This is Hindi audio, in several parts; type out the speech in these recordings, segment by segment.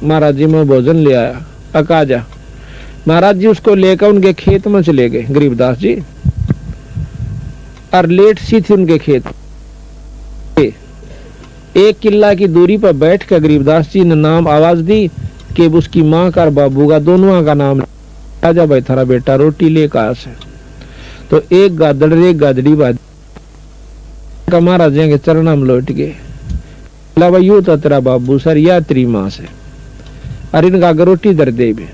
महाराज जी मैं भोजन ले आया, अका जा। महाराज जी उसको लेकर उनके खेत में चले गए गरीबदास जी, और लेट सी थी उनके खेत। 1 किला की दूरी पर बैठ कर गरीबदास जी ने नाम आवाज दी कि उसकी माँ का और बाबू का दोनों का नाम, आजा भाई थारा बेटा रोटी ले कहा से। तो एक गादड़ एक गादड़ी बाज महाराज के चरणा में लौट गए, भाई यू तो तेरा बाबू सर या तेरी माँ से, अरे इनका रोटी दर दे भी।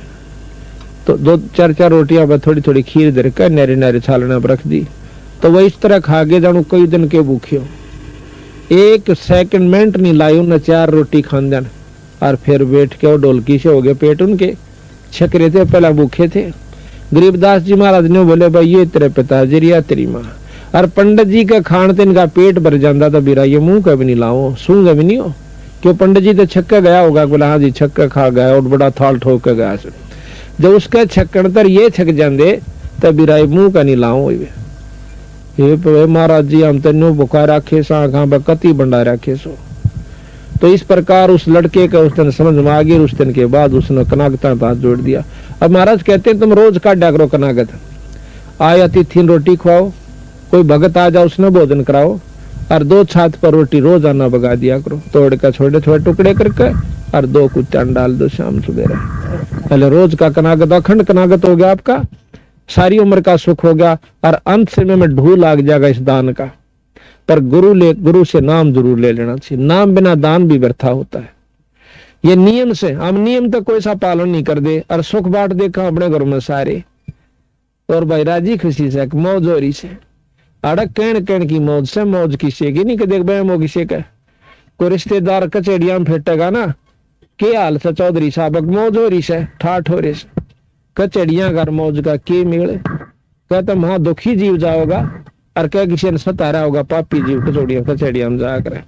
तो 2-4 रोटियां पर थोड़ी थोड़ी खीर दर कर नारे नारे छालना पर रख दी। तो वह इस तरह खा गए जानू कई दिन के भूखे हो। 1 सेकंड मिनट नहीं लाई उन्हें 4 रोटी खान देन, और फिर बैठ के और ढोलकी से हो गए पेट उनके, छकरे थे पहला भूखे थे। गरीबदास जी महाराज ने बोले भाई ये तेरे पिताजी या तेरी माँ। और पंडित जी का खान तो इनका पेट भर जाता था, बीरा ये मुंह कभी नहीं लाओ सूंगा भी नहीं हो, क्यों पंडित जी तो छक्का गया होगा, बोला हाँ जी छक्का खा गया और बड़ा थाल ठोक के गया। जब उसका छक्कन तर ये छक जाते तब बीरा मुंह का नहीं लाओ। ये महाराज जी हम तेनो बुखा रखे सा कति बंडा रखे सो। तो इस प्रकार उस लड़के का उस दिन समझ में आ गई। उस दिन के बाद उसने कनागता हाथ जोड़ दिया। अब महाराज कहते हैं तुम रोज काटा करो कनागत, आए अतिथि रोटी खुआओ, कोई भगत आ जाओ उसने भोजन कराओ, और 2 छात पर रोटी रोज आना बगा दिया करो, तोड़ कर छोटे छोटे टुकड़े करके, और 2 कुत्तान डाल दो शाम सवेरे। पहले रोज का कनागत अखंड कनागत हो गया, आपका सारी उम्र का सुख हो गया, और अंत समय में ढूल लाग जाएगा इस दान का। पर गुरु से नाम जरूर ले लेना चाहिए, नाम बिना दान भी व्यर्था होता है। ये नियम से हम नियम तक कोई सा पालन नहीं कर दे, और सुख बांट देखा अपने घरों में सारे, और भाई राजी खुशी से मौज हो रही से, अड़क कहन की मौज से, मौज किसी की नहीं कि देख भाई वो किसी का कोई रिश्तेदार कचेड़िया में फेटेगा ना, के हाल से चौधरी साहब मौज हो रही से, ठाठ हो रही से, कचेड़िया का मौज का के मिले, कहता वहां दुखी जीव जाओगा, और कह किसी ने सतारा होगा पापी जीव कचेड़िया में जाकर।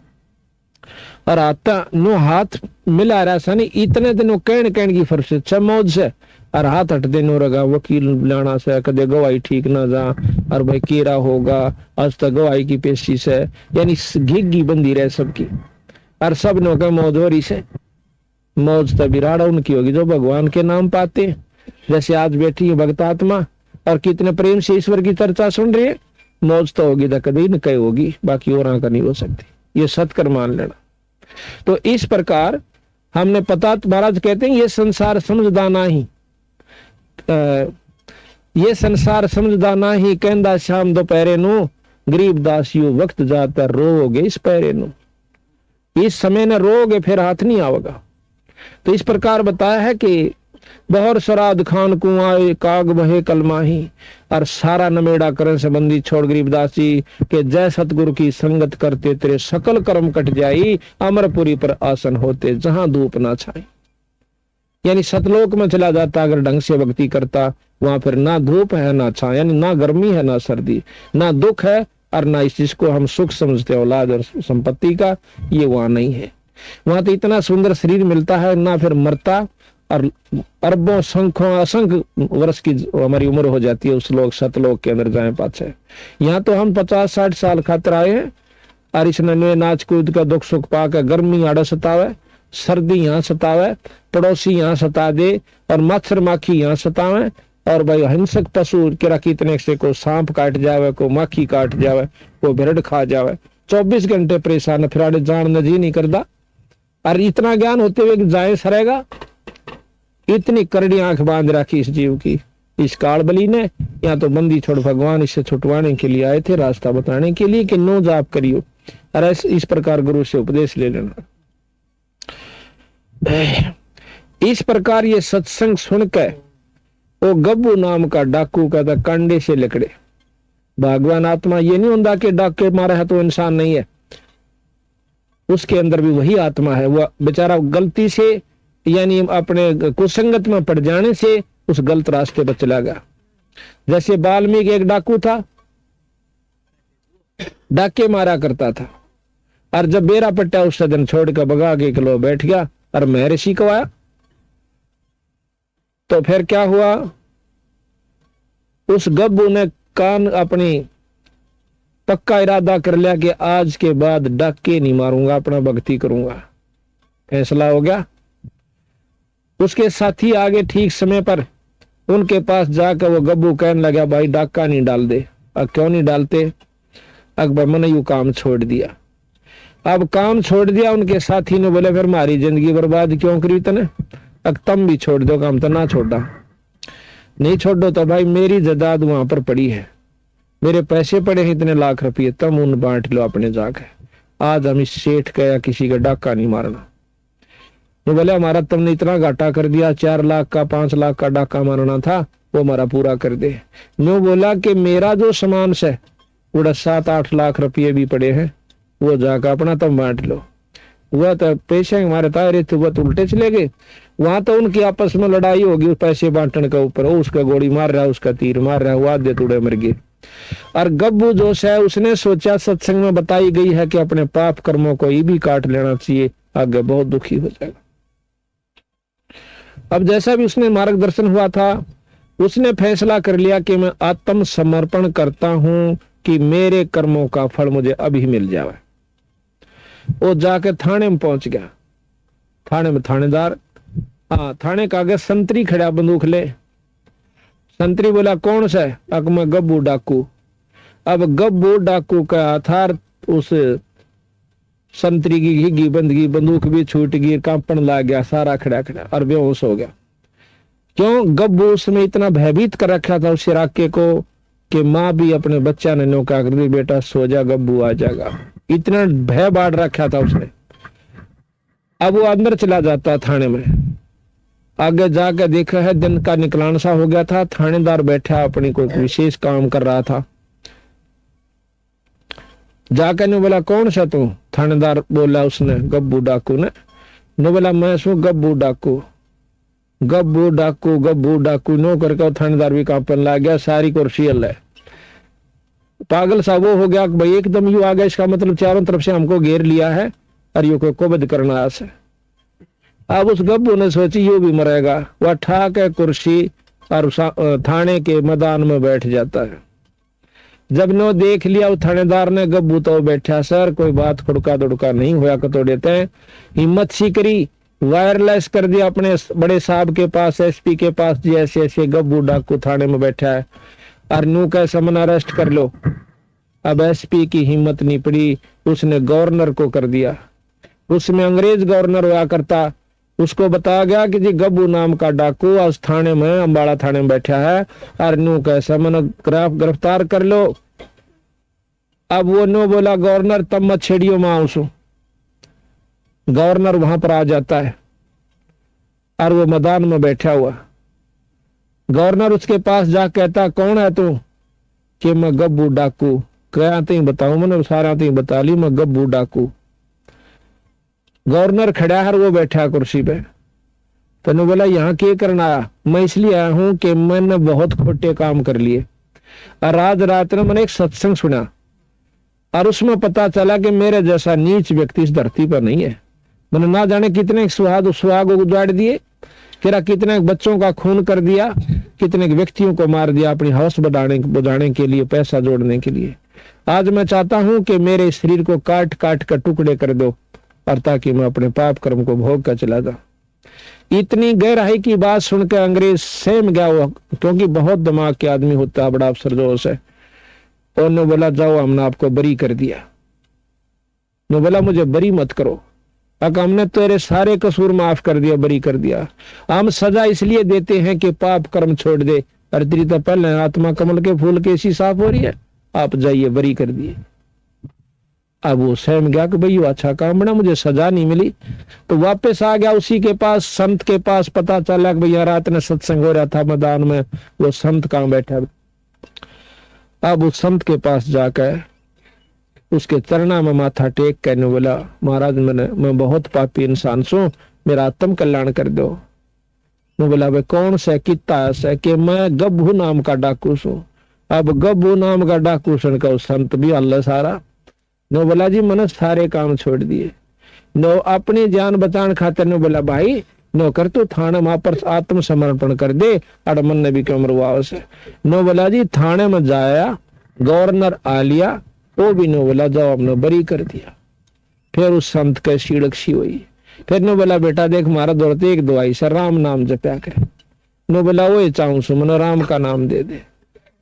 और आता नो हाथ मिला रहा सा नहीं, इतने दिनों कहन की फर्श छ मौज से, और हाथ हट देनो रगा वकील लाना से, कदे गवाही ठीक ना जा, और भाई केरा होगा आज तक गवाही की पेशी से, यानी घिग्गी बंदी रहे सबकी, और सब नो के मौज हो रही से। मौज तो बिराड़ा उनकी होगी जो भगवान के नाम पाते हैं, जैसे आज बैठी है भक्त आत्मा और कितने प्रेम से ईश्वर की चर्चा सुन रही है, मौज तो होगी तो कभी न कहीं होगी, बाकी और आंका नहीं हो सकती, ये सत्कर मान लेना। तो इस प्रकार हमने पता, महाराज कहते हैं ये संसार समझदाना ही, ये संसार समझदाना ही, कहंदा शाम दोपहरे नु, गरीबदास यू वक्त जाता रोगे इस पैरे नु, इस समय न रोगे फिर हाथ नहीं आवेगा। तो इस प्रकार बताया है कि बहुत श्राद्ध खान कुआं काग बहे कलमाही, और सारा नमेड़ा करन संबंधी छोड़ गरीबदास जी के जय सतगुरु की संगत करते तेरे सकल कर्म कट जाई, अमरपुरी पर आसन होते जहां धूप ना छाए। यानी सतलोक में चला जाता अगर ढंग से भक्ति करता, वहां फिर ना धूप है ना छाया, यानी ना गर्मी है ना सर्दी, ना दुख है और ना इस चीज को हम सुख समझते औलाद और संपत्ति का, ये वहां नहीं है। वहां तो इतना सुंदर शरीर मिलता है, ना फिर मरता, और अरबों संख्यों असंख्य वर्ष की हमारी उम्र हो जाती है उस लोग सतलोक के अंदर जाए पाछे। यहाँ तो हम 50-60 साल खातर आए हैं, और इस नन्हे नाच कूद का दुख सुख पाकर गर्मी आड़ा सतावे, सर्दी यहाँ सतावे, पड़ोसी यहाँ सता दे, और मच्छर माखी यहाँ सतावे, और भाई हिंसक पशु किरा कितने से को सांप काट जावे, को माखी काट जावे, को भेड़ खा जावे, 24 घंटे परेशान, फिर जान जी नहीं करता। और इतना ज्ञान होते हुए जाए सरेगा, इतनी करड़ी आंख बांध रखी इस जीव की इस काल बली ने। या तो बंदी छोड़ भगवान इससे छुटवाने के लिए आए थे, रास्ता बताने के लिए कि नो जाप करियो, और इस प्रकार गुरु से उपदेश ले लेना। इस प्रकार ये सत्संग सुनकर वो गब्बू नाम का डाकू कहता कंडे से लिकड़े। भगवान आत्मा ये नहीं होता कि डाके मारा है तो इंसान नहीं है, उसके अंदर भी वही आत्मा है। वह बेचारा गलती से यानी अपने कुसंगत में पड़ जाने से उस गलत रास्ते पर चला गया। जैसे वाल्मीकि एक डाकू था, डाके मारा करता था, और जब बेरा पट्टा उस दिन छोड़ कर भगा के किलो बैठ गया और महर्षि को आया, तो फिर क्या हुआ, उस गब्बू ने कान अपनी पक्का इरादा कर लिया कि आज के बाद डाके नहीं मारूंगा, अपना भक्ति करूंगा। फैसला हो गया। उसके साथी आगे ठीक समय पर उनके पास जाकर वो गब्बू कहने लगा, भाई डाका नहीं डाल दे। अब क्यों नहीं डालते? अकबर मैंने यू काम छोड़ दिया। अब काम छोड़ दिया। उनके साथी ने बोले, फिर हमारी जिंदगी बर्बाद क्यों करी तने? अब तुम भी छोड़ दो काम। तो ना छोड़ा, नहीं छोड़ो तो भाई मेरी जायदाद वहां पर पड़ी है, मेरे पैसे पड़े हैं इतने लाख रुपये, तुम उन बांट लो अपने जाके। आज हम इस सेठ का या किसी का डाका नहीं मारना। तो बोले, हमारा तुमने इतना घाटा कर दिया, 4 लाख का 5 लाख का डाका मारना था, वो हमारा पूरा कर दे। नो बोला कि मेरा जो सामान से उड़ा 7-8 लाख रुपये भी पड़े हैं, वो जाकर अपना तुम बांट लो। वह तो पैसे हमारे तारे थे, वह तो उल्टे चले गए। वहां तो उनकी आपस में लड़ाई होगी पैसे बांटने के ऊपर। वो उसका गोली मार रहा है, उसका तीर मार रहा है, वो आधे टुकड़े मर गए। और गब्बू जो है उसने सोचा, सत्संग में बताई गई है कि अपने पाप कर्मों को ये भी काट लेना चाहिए, आगे बहुत दुखी हो जाएगा। अब जैसा भी उसने मार्गदर्शन हुआ था, उसने फैसला कर लिया कि मैं आत्म समर्पण करता हूं कि मेरे कर्मों का फल मुझे अभी मिल जाए। वो जाके थाने में पहुंच गया। थाने में थानेदार, थाने का आगे संतरी खड़ा बंदूक ले। संतरी बोला, कौन सा है? अक मैं गब्बू डाकू। अब गब्बू डाकू का हथार उस संतरी की घिगी बंदगी, बंदूक भी छूट गई, कांपन लग गया, सारा खड़ा खड़ा और बेहोश हो गया। क्यों? गब्बू उसमें इतना भयभीत कर रखा था उस इलाके को कि माँ भी अपने बच्चा ने नौका कर दी, बेटा सो जा, गब्बू आ जाएगा। इतना भय बांट रखा था उसने। अब वो अंदर चला जाता थाने में। आगे जाकर देखा है दिन का निकलान सा हो गया था। थानेदार बैठा अपनी कोई विशेष काम कर रहा था। जाकर ने बोला, कौन सा तू? थानेदार बोला उसने, गब्बू डाकू ने बोला, मैं सू गब्बू डाकू। गब्बू डाकू गब्बू डाकू नो करके थानेदार भी कांपन लग गया, सारी कुर्सी हल है। पागल सा वो हो गया कि भाई एकदम यू आ गया, इसका मतलब चारों तरफ से हमको घेर लिया है और यू को कुबद करना आस है। अब उस गब्बू ने सोची यू भी मरेगा। वह ठाक है कुर्सी और थाने के मैदान में बैठ जाता है। जब नो देख लिया वो थानेदार ने, गब्बू तो बैठा, सर कोई बात खुड़का दुड़का नहीं हुआ तो देते हैं। हिम्मत सी करी, वायरलेस कर दिया अपने बड़े साहब के पास, एसपी के पास, जी ऐसे ऐसे गब्बू डाकू थाने में बैठा है और नू कैसे मन अरेस्ट कर लो। अब एसपी की हिम्मत नहीं पड़ी, उसने गवर्नर को कर दिया। उसमें अंग्रेज गवर्नर हुआ करता, उसको बताया गया कि जी गब्बू नाम का डाकू आज थाने में, अंबाड़ा थाने में बैठा है और नू कैसे मन गिरफ्तार कर लो। अब वो नो बोला, गवर्नर तब मत छेड़ियो मां उसो। गवर्नर वहां पर आ जाता है और वो मैदान में बैठा हुआ। गवर्नर उसके पास जा कहता, कौन है तू? कि मैं गब्बू डाकू। क्या तीन बताऊं? मैंने सारा तीन बता ली, मैं गब्बू डाकू। गवर्नर खड़ा है, वो बैठा कुर्सी पे। तो बोला, यहाँ क्या करना आया? मैं इसलिए आया हूं कि मैंने बहुत खोटे काम कर लिए और आज रात में मैंने एक सत्संग सुना और उसमें पता चला कि मेरे जैसा नीच व्यक्ति इस धरती पर नहीं है। मैंने ना जाने कितने सुहाग उजाड़ दिए, कितने बच्चों का खून कर दिया, कितने व्यक्तियों को मार दिया अपनी हवस बुझाने के लिए, पैसा जोड़ने के लिए। आज मैं चाहता हूं कि मेरे शरीर को काट काट कर टुकड़े कर दो और ताकि मैं अपने पाप कर्म को भोग कर चला जाऊं। इतनी गहराई की बात सुनकर अंग्रेज सहम गया हुआ, क्योंकि बहुत दिमाग के आदमी होता है, बड़ा अफसर जोश है। उन्होंने बोला, जाओ हमने आपको बरी कर दिया। ने बोला, मुझे बरी मत करो, हमने तेरे सारे कसूर माफ कर दिया, बरी कर दिया। हम सजा इसलिए देते हैं कि पाप कर्म छोड़ दे, और तेरी तो पहले आत्मा कमल के फूल कैसी साफ हो रही है, आप जाइए, बरी कर दिए। अब वो सहम गया कि भाई अच्छा काम बना, मुझे सजा नहीं मिली। तो वापस आ गया उसी के पास, संत के पास। पता चला कि भैया रात में सत्संग हो रहा था मैदान में, वो संत कहाँ बैठा। अब उस संत के पास जाकर उसके चरणा में माथा टेक कहने बोला, महाराज मैं बहुत पापी इंसान सू, मेरा आत्म कल्याण कर दो। मैं बोला, भाई कौन सा कितना ऐसा? कि मैं गब्बू नाम का डाकू सू। अब गब्बू नाम का डाकू सुनकर संत भी अल्लाह सारा। नो बोला, जी मैंने सारे काम छोड़ दिए। नो अपनी जान बचाने खातिर ने बोला, भाई नो कर तू थाने वहां पर आत्म समर्पण कर दे, और मन ने भी क्यों मरवाओ से। नो बोला, जी थाने में जाया, गवर्नर आ लिया, वो भी नो बोला, जाओ हमने बरी कर दिया। फिर उस संत का सीड़क सी हुई। फिर नो बोला बेटा देख मारा दौड़ते एक दवाई से राम नाम जपया करे। नो बोला वो चाहूं सुमनो राम का नाम दे दे।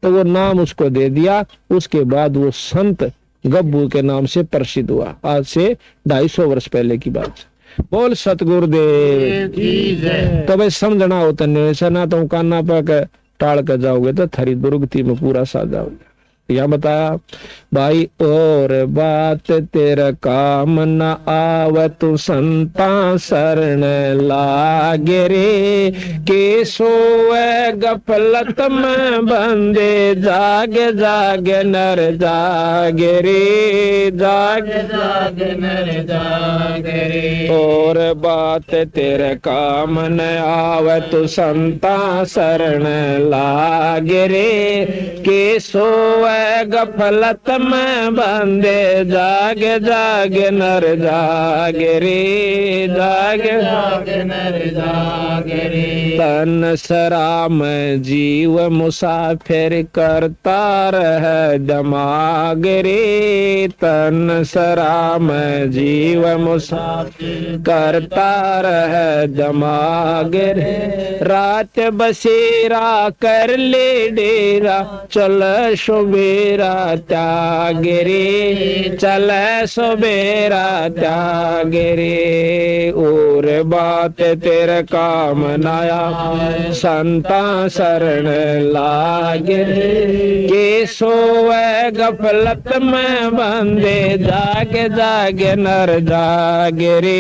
तो वो नाम उसको दे दिया। उसके बाद वो संत गब्बू के नाम से प्रसिद्ध हुआ। आज से 250 वर्ष पहले की बात। बोल सतगुरुदेव की जय। तो भाई समझना हो तन्ने ऐसा ना तो काना पर टाल कर जाओगे तो थरी दुर्गति में पूरा सा जाओगे। यह बताया भाई और बात तेरा काम न आव तू संता शरण लागे रे के सोए गफलत में बंदे जागे जागे नर जागे रे जागे जागे नर जागे रे। और बात तेरे काम न आव तू संता शरण लागे रे के सोए गफलत में बंदे जागे जागे नर जागे रे जागे जागे नर जागे रे। तन सराम जीव मुसाफिर करता रह दिमाग रे। तन सराम जीव मुसाफिर करता रह दिमाग रे। रात बसेरा कर ले डेरा चल सुबेरा त्याग रे चल सुबेरा त्याग रे। और बात तेरे काम नाया संता शरण लाग रे के सोए गफलत में बंदे जागे जागे नर जागे रे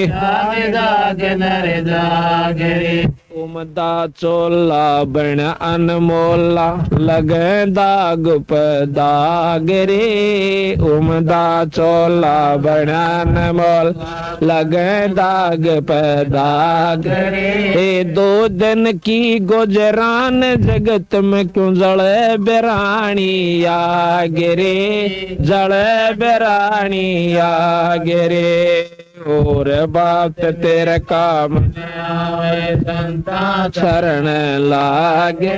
जागे जागे नर जागे रे। उमदा चोला बन अनमोला लगे दाग पे दाग रे। उमदा चोला बन अनमोल लगे दाग पे दाग रे। दो दिन की गुजरान जगत में क्यों जड़े बेरानी आग रे जड़े बेरानी आग रे। और बात तेरे काम संता शरण लागे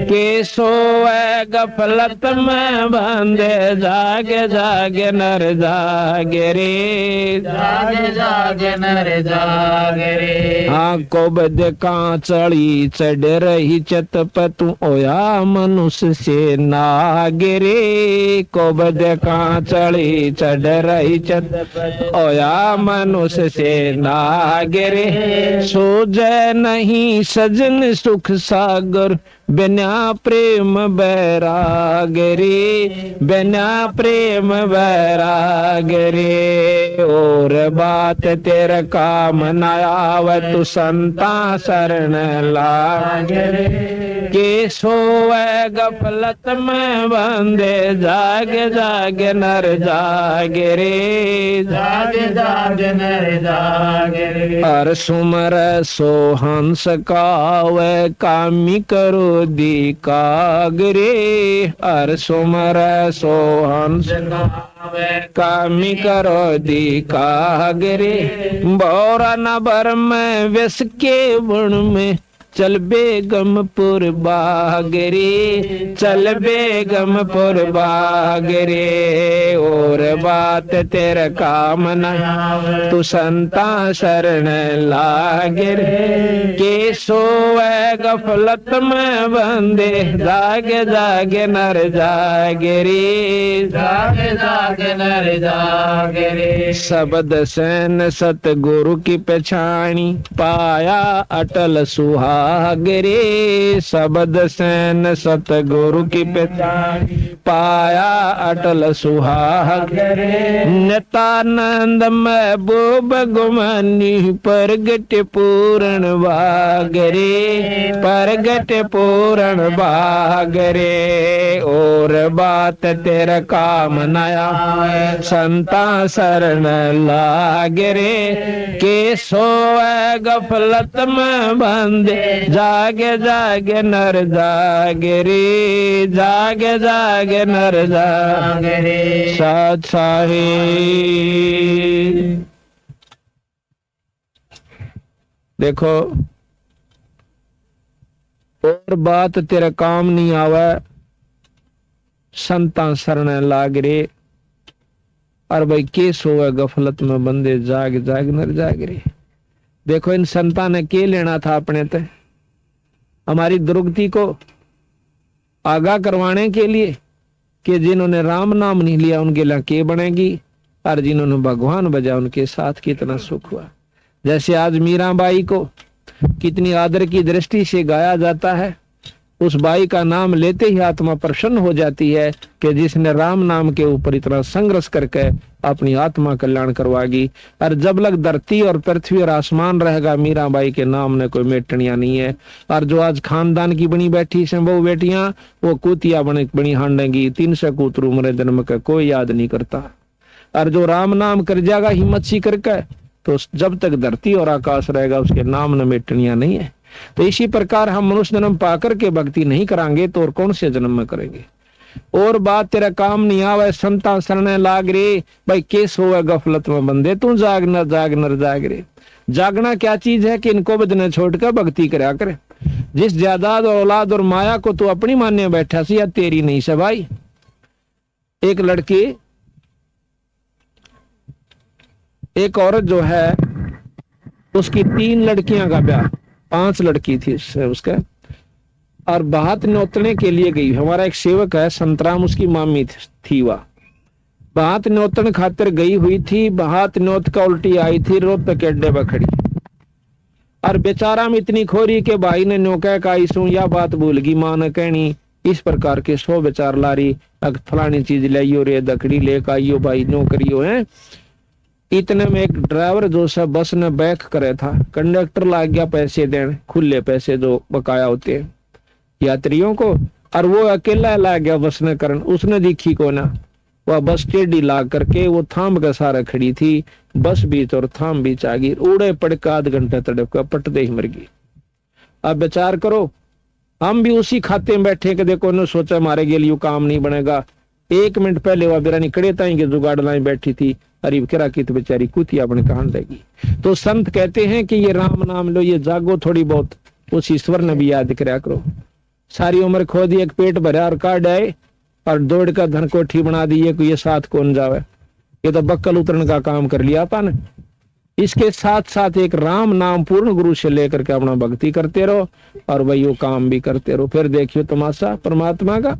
के सोए गफलत में बंदे जागे जागे नर जागे रे जागे जागे नर जागे रे। हाँ को बद कांचड़ी चढ़ रही चत पे तू ओया मनुष्य से नागे रे। को बद कांचड़ी चढ़ रही चत ओया मनुष्य से नागरे। सोजे नहीं सजन सुख सागर बिना प्रेम बैराग रे बिना प्रेम बैराग रे। और बात तेरा काम न आव तू संता शरण लाग रे के सोए गफलत में बंदे जागे जागे नर जागे रे जागे जागे नर जागे रे। हर सुमर सो हंस कावे कामी करो दी कागरे। हर सुमर सो हंस कामी करो दी कागरे। बोरा न बर में विष के बुण में चल बेगमपुर बागरे चल बेगमपुर बागरे। और बात तेरा काम न तू संता शरण लागे के सोए गफलत में बंदे जागे जागे नर जागे रे जागे जागे नर जागे रे। शब्द सैन सतगुरु की पहचानी पाया अटल सुहा रे। शब्द सैन सतगुरु की पहचान पाया अटल सुहाग रे। नित्यानंद महबूब गुमानी प्रगट पूर्ण बाग रे प्रगट पूर्ण बाग रे। और बात तेरा काम नया संता शरण लाग रे के सोए गफलत में बंदे जागे जागे नर जागे रे जागे जागे नर जागे रे। सत साहिब देखो और बात तेरा काम नहीं आवे संता शरण लाग रे और भाई केस होवे गफलत में बंदे जाग जाग नर जाग रे। देखो इन संतान ने के लेना था अपने ते, हमारी दुर्गति को आगाह करवाने के लिए कि जिन्होंने राम नाम नहीं लिया उनके लिए के बनेगी, और जिन्होंने भगवान बजा उनके साथ कितना सुख हुआ। जैसे आज मीराबाई को कितनी आदर की दृष्टि से गाया जाता है, उस बाई का नाम लेते ही आत्मा प्रसन्न हो जाती है कि जिसने राम नाम के ऊपर इतना संघर्ष करके अपनी आत्मा कल्याण करवागी। और जब लग धरती और पृथ्वी और आसमान रहेगा, मीराबाई के नाम ने कोई मेटनिया नहीं है। और जो आज खानदान की बनी बैठी से वो बेटियां, वो कुतिया बनी हांडेंगी, 300 कूतरू मरे जन्म का कोई याद नहीं करता। और जो राम नाम कर जाएगा हिम्मत सी करके, तो जब तक धरती और आकाश रहेगा उसके नाम न मेटनिया नहीं है। तो इसी प्रकार हम मनुष्य जन्म पाकर के भक्ति नहीं करांगे तो और कौन से जन्म में करेंगे। और बात तेरा काम नहीं आवे संता शरण लाग रे, भाई केस होवे गफलत में बंदे, तू जाग नर जाग रे। जागना क्या चीज है कि इनको बदने छोड़कर भक्ति करा करे। जिस जायदाद और औलाद और माया को तू अपनी मान्य बैठा सी या तेरी नहीं से भाई। एक लड़की, एक औरत जो है उसकी 3 लड़कियां का ब्याह, 5 लड़की थी उसका, और बात नोतने के लिए गई। हमारा एक सेवक है संतराम, उसकी मामी थी वह बात नोतन खातिर गई हुई थी। बात नोत का उल्टी आई थी, रोत के अड्डे पर खड़ी, और बेचारा में इतनी खोरी के भाई ने नौका का इसू या बात भूल गई मां ने कहनी। इस प्रकार के 100 बेचार लारी फलानी चीज लाइयो रे, दकड़ी लेकर आइयो भाई, नो करियो है। इतने में एक ड्राइवर जो सब बस ने बैक करे था, कंडक्टर लाग गया पैसे देने, खुले पैसे जो बकाया होते हैं यात्रियों को, और वो अकेला ला गया बस ने करन। उसने दिखी को ना, वह बस टेढ़ी ला करके वो थाम का सारा खड़ी थी, बस बीच और थाम बीच आ गई, उड़े पड़कर आध घंटे तड़प कर पटते ही मर गई। अब विचार करो, हम भी उसी खाते में बैठे के देखो ने सोचा हमारे के लिए काम नहीं बनेगा। 1 मिनट पहले वह बिरानी कड़े ताई के जुगाड़ लाई बैठी थी, अरे किरा की तो बेचारी कुतिया अपने कहां देगी। तो संत कहते हैं कि ये राम नाम लो, ये जागो थोड़ी बहुत, उस ईश्वर ने भी याद कराया करो। सारी उम्र खो दी, एक पेट भरा और काट आए और दौड़ का धन कोठी बना दी, ये साथ कौन जावे। ये तो बक्कल उतरने का काम कर लिया अपन। इसके साथ साथ एक राम नाम पूर्ण गुरु से लेकर के अपना भक्ति करते रहो और वही वो काम भी करते रहो, फिर देखियो तमाशा परमात्मा का।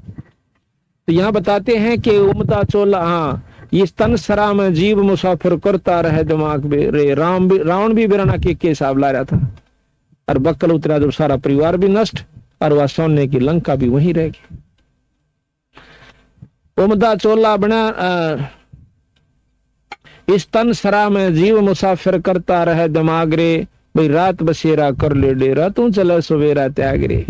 तो यहाँ बताते हैं कि उमता चोला, हाँ, इस तन सरा में जीव मुसाफिर करता रहे दिमाग में रे। रावण भी बिराना के हिसाब ला रहा था, और बक्कल उतरा जब सारा परिवार भी नष्ट, और वह सोने की लंका भी वहीं रह गई। उमदा चोला बना, इस तन सरा में जीव मुसाफिर करता रहे दिमाग रे, भाई रात बसेरा कर ले डेरा, तू चले सवेरा त्याग रे।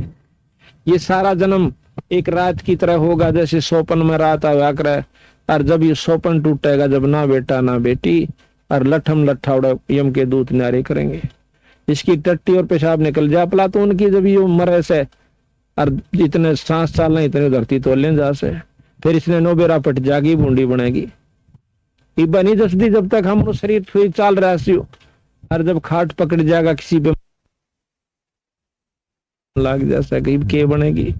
ये सारा जन्म एक रात की तरह होगा, जैसे सोपन में रात आया करे, और जब ये सोपन टूटेगा, जब ना बेटा ना बेटी, और लठम लट्ठा उड़ा यम के दूत न्यारे करेंगे। इसकी टट्टी और पेशाब निकल जा पला तो उनकी जब ये मरे से, और जितने सांस चालना इतने धरती तो ले जा से, फिर इसने नोबेरा पट जागी बूंदी बनेगी। इब्बा नहीं दसदी जब तक हम शरीर फिर चाल रहा सी, और जब खाट पकड़ जाएगा किसी पे लाग जा सके के बनेगी।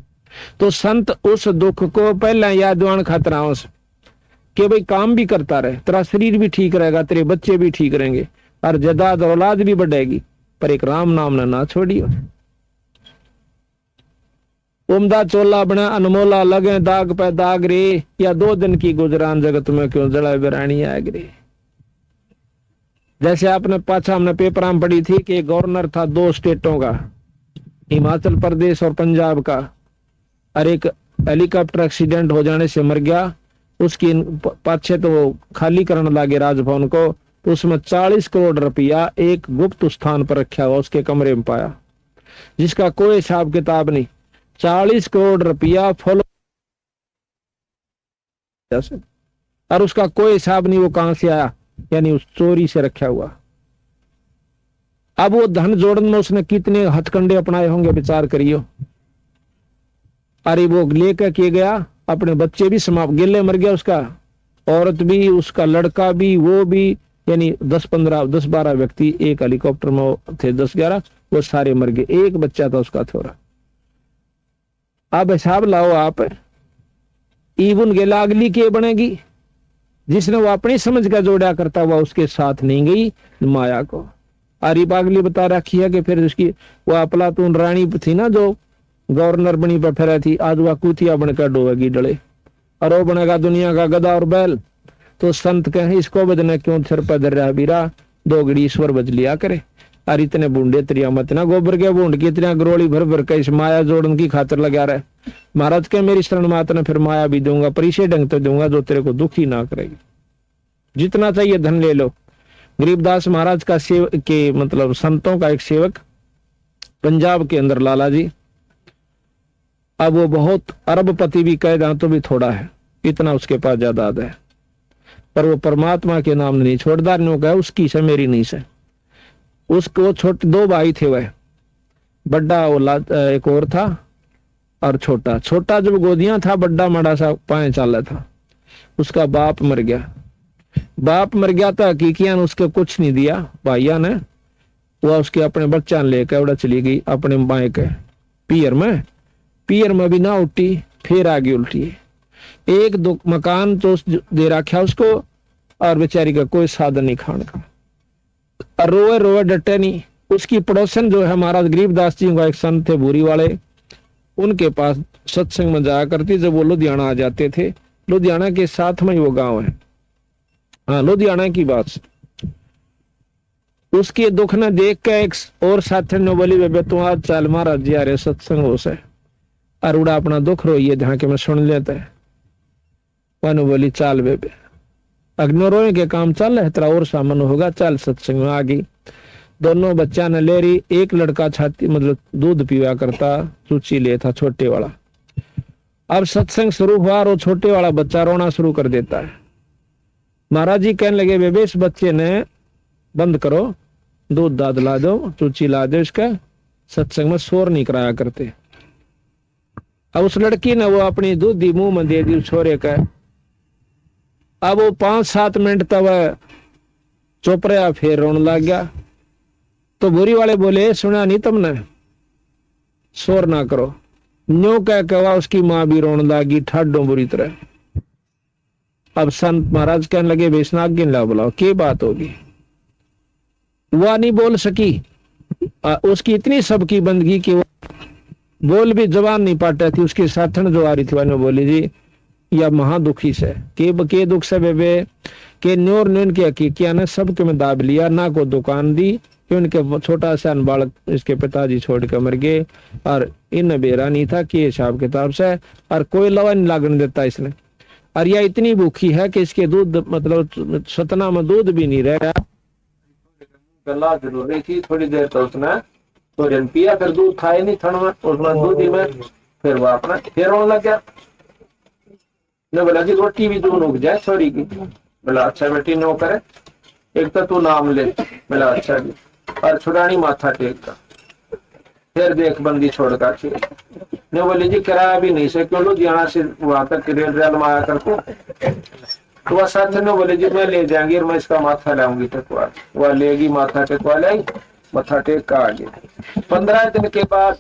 तो संत उस दुख को पहले यादवान खतराओं से कि भाई काम भी करता रहे, तेरा शरीर भी ठीक रहेगा, तेरे बच्चे भी ठीक रहेंगे, और जदाद औलाद भी बढ़ेगी, पर एक राम नाम ना छोड़ियो। उमदा चोला बना अनमोला लगे दाग पे दाग रे, या 2 दिन की गुजरान जगत में क्यों जड़ा बिरानी आग रे। जैसे आपने पाछा हमने पेपर में पढ़ी थी कि गवर्नर था 2 स्टेटों का, हिमाचल प्रदेश और पंजाब का, और एक हेलीकॉप्टर एक्सीडेंट हो जाने से मर गया। उसकी पाछे तो वो खाली करने लगे राजभवन को, तो उसमें 40 करोड़ रुपया एक गुप्त स्थान पर रखा हुआ उसके कमरे में पाया, जिसका कोई हिसाब किताब नहीं। 40 करोड़ रुपया फॉलो, और उसका कोई हिसाब नहीं वो कहां से आया, यानी उस चोरी से रखा हुआ। अब वो धन जोड़ने में उसने कितने हथकंडे अपनाए होंगे, विचार करियो। अरे वो लेकर के गया, अपने बच्चे भी समाप्त, गिले मर गया उसका, औरत भी, उसका लड़का भी, वो भी, यानी 10-12 व्यक्ति एक हेलीकॉप्टर में थे, 10-11, वो सारे मर गए, एक बच्चा था उसका थोड़ा। अब हिसाब लाओ आप, ईबुन गेला अगली के बनेगी। जिसने वो अपनी समझ का जोड़ा करता हुआ उसके साथ नहीं गई माया को। आरी पागली बता रखी है कि फिर उसकी वो अफलातून रानी थी ना जो गवर्नर बनी पर फिर थी, आज वह कुतिया बनकर डोएगी डले और वो बनेगा दुनिया का गधा और बैल। तो संत कहे इसको बदने क्यों सिर पर दर रहा बीरा, दो घड़ी ईश्वर बज लिया करे। और इतने बूंदे त्रिया मत ना गोबर के बूंद की इतना गरोली भर भर के इस माया जोड़न की खातिर लगा रहे। महाराज के मेरी शरण मात ने फिर माया भी दूंगा पर इसे ढंग तो दूंगा जो तेरे को दुखी ना करेगी। जितना चाहिए धन ले लो। गरीबदास महाराज का सेवक के मतलब संतों का एक सेवक पंजाब के अंदर लाला जी, अब वो बहुत अरबपति भी कह जाए तो भी थोड़ा है, इतना उसके पास जायदाद है, पर वो परमात्मा के नाम नहीं छोड़दार नो कहा उसकी से मेरी नहीं से। उसको छोटे दो भाई थे, वह बड्डा वो एक और था और छोटा। छोटा जब गोदियां था बड्डा मड़ा सा पाए चाला था। उसका बाप मर गया। बाप मर गया था हकीकियां उसके कुछ नहीं दिया भाइया ने। वह उसके अपने बच्चा लेकर उड़ा चली गई अपने माए के पियर में भी ना उठी, फिर आगे उल्टी। एक दो मकान तो दे रखा उसको और बेचारी का कोई साधन नहीं खाने का, और रोए रोए डटे नहीं। उसकी पड़ोसन जो है महाराज गरीबदास जी का एक संत थे भूरी वाले, उनके पास सत्संग में जाया करती जब वो लुधियाना आ जाते थे। लुधियाना के साथ में ही वो गांव है, हाँ लुधियाना की बात। उसके दुख ने देख के एक और साथी ने बोली बेबे तू आज चल महाराज जी आ रहे सत्संग हो से, और उड़ा अपना दुख रोइए जहां के मैं सुन लेते हैं। वनु बोली चाल बेबे अग्नो रोए के काम चल है तेरा और सामान होगा, चल सत्संग में आ गई। दोनों बच्चा ने ले रही। एक लड़का छाती मतलब दूध पीवा करता, चूची ले था छोटे वाला। अब सत्संग शुरू हुआ और वो छोटे वाला बच्चा रोना शुरू कर देता है। महाराज जी कहने लगे बेबे इस बच्चे ने बंद करो, दूध दाद ला दो, चूची ला दो, इसका सत्संग में शोर नहीं कराया करते। अब उस लड़की ने वो अपनी दूधी मुंह में दे दी छोरे का। अब वो 5-7 मिनट तक चुप रहा, फिर रोने लग गया। तो बुरी वाले बोले सुना नहीं तुमने, शोर ना करो। न्यू कह के उसकी मां भी रोने लगी ठाडो बुरी तरह। अब संत महाराज कहने लगे बेसनाग ला बुलाओ, क्या बात होगी। वह नहीं बोल सकी, उसकी इतनी सबकी बंदगी कि वो बोल भी जबान नहीं पाता थी। उसकी साथन जो आ रही थी वह बोली जी या महादुखी से के दुख से बेबे के न्योर न्योन की हकीकिया ने सबके में दाब लिया, ना को दुकान दी कि उनके छोटा सा बालक इसके पिताजी छोड़ कर मर गए, और इन बेरा नहीं था कि हिसाब किताब से, और कोई लवा नहीं लागने देता इसने। और यह इतनी भूखी है कि इसके दूध मतलब सतना में दूध भी नहीं रह रहा। गला जरूरी थी थोड़ी देर तो उसने तो जन पिया, फिर दूध था ही नहीं थन में, उसमें दूध ही में फिर वो अपना फिर रोने लग गया। ने बोला जी रोटी भी दूध उग जाए छोरी की। बोला अच्छा बेटी नो करे, एक तो तू नाम ले। बोला अच्छा जी, और छुड़ानी माथा टेक का, फिर देख बंदी छोड़ का ने बोली जी किराया भी नहीं से क्यों लुधियाना से वहां तक रेल रेल में आया करते। तो वह साथ में बोले जी मैं ले जाएंगी और मैं इसका माथा लाऊंगी टेकवा। वह लेगी माथा टेकवा लाई, माथा टेक का आगे। 15 दिन के बाद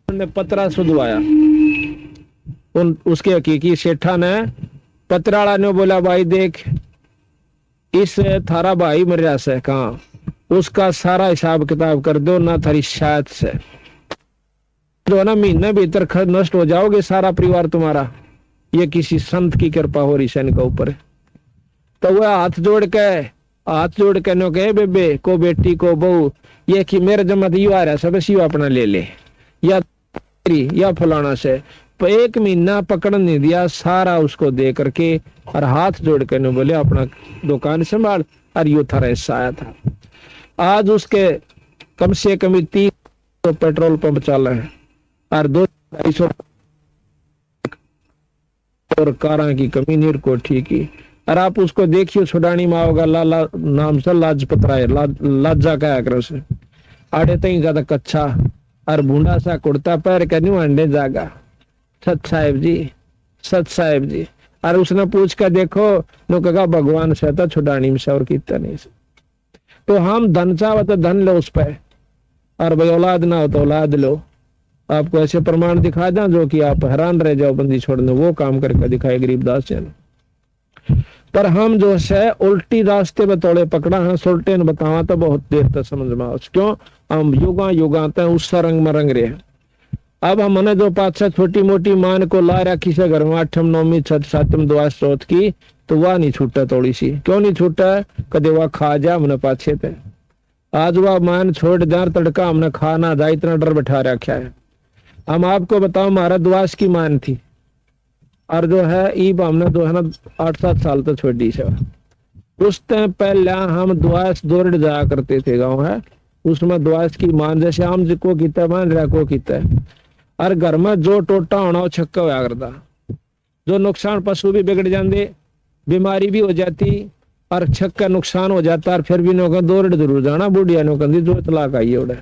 ने पतरा सुधवाया। उसके हकीकी सेठा ने पतराड़ा ने बोला भाई देख इस थारा भाई मरिया से कहा, उसका सारा हिसाब किताब कर दो ना थारी शायद से जो ना महीने भीतर नष्ट हो जाओगे सारा परिवार तुम्हारा। ये किसी संत की कृपा हो रही सैन के ऊपर। तो वह हाथ जोड़ के नो कहे बेबे को बेटी को बहू ये कि मेरे जमत यू आ रहा सब इसी अपना ले ले या फलाना से। तो 1 महीना पकड़ नहीं दिया, सारा उसको दे करके और हाथ जोड़ के ने बोले अपना दुकान संभाल। और यू था हिस्सा आया था। आज उसके कम से कम 30 पेट्रोल पंप चल रहे हैं और 200 और कारा की कमी नीर को ठीक ही। और आप उसको देखिए छुड़ानी में होगा लाला नाम से लाजपत राय लाजा का आकर से आड़े तई ज्यादा कच्चा और भूडा सा कुर्ता पैर कर अंडे जागा सत साहेब जी। और उसने पूछ कर देखो नो कहा भगवान से था छुड़ानी में से और कितना नहीं से। तो हम धन चाहो तो धन लो उस पे, और भाई औलाद ना हो तो औलाद लो। आपको ऐसे प्रमाण दिखा दें जो कि आप हैरान रह जाओ, बंदी छोड़ने वो काम करके दिखाए गरीबदास जी ने। पर हम जो है उल्टी रास्ते में तोड़े पकड़ा है, सुल्टे ने बतावा तो बहुत देर तक समझ में आओ। क्यों? हम युगा युगाते उस रंग में रंग रहे हैं। अब हमने जो पाछा छोटी मोटी मान को ला रखी से घर में 8वीं 9वीं 7वीं दुआ चौथ की, तो वह नहीं छूटा थोड़ी सी। क्यों नहीं छूटा? कदे वह खा जा हमने पाछे थे। आज वह मान छोड़ जा तड़का हमने खा ना जाए, इतना डर बैठा रखा है। हम आपको बताओ हमारा दुआस की मान थी, और जो है ईब हमने जो है ना 8-7 साल तक छोड़ी से। उस टाइम पहले हम दुआस दौड़ जाया करते थे गाँव है, उसमें दुआस की मान जैसे आम को किता मान रहा को किता है, और घर में जो टोटा होना वो छक्का होया करता। जो नुकसान पशु भी बिगड़ जाते, बीमारी भी हो जाती, और छक्का नुकसान हो जाता, और फिर भी नौका दौड़ जरूर जाना। बुढ़िया नौका जो तलाक आई उड़े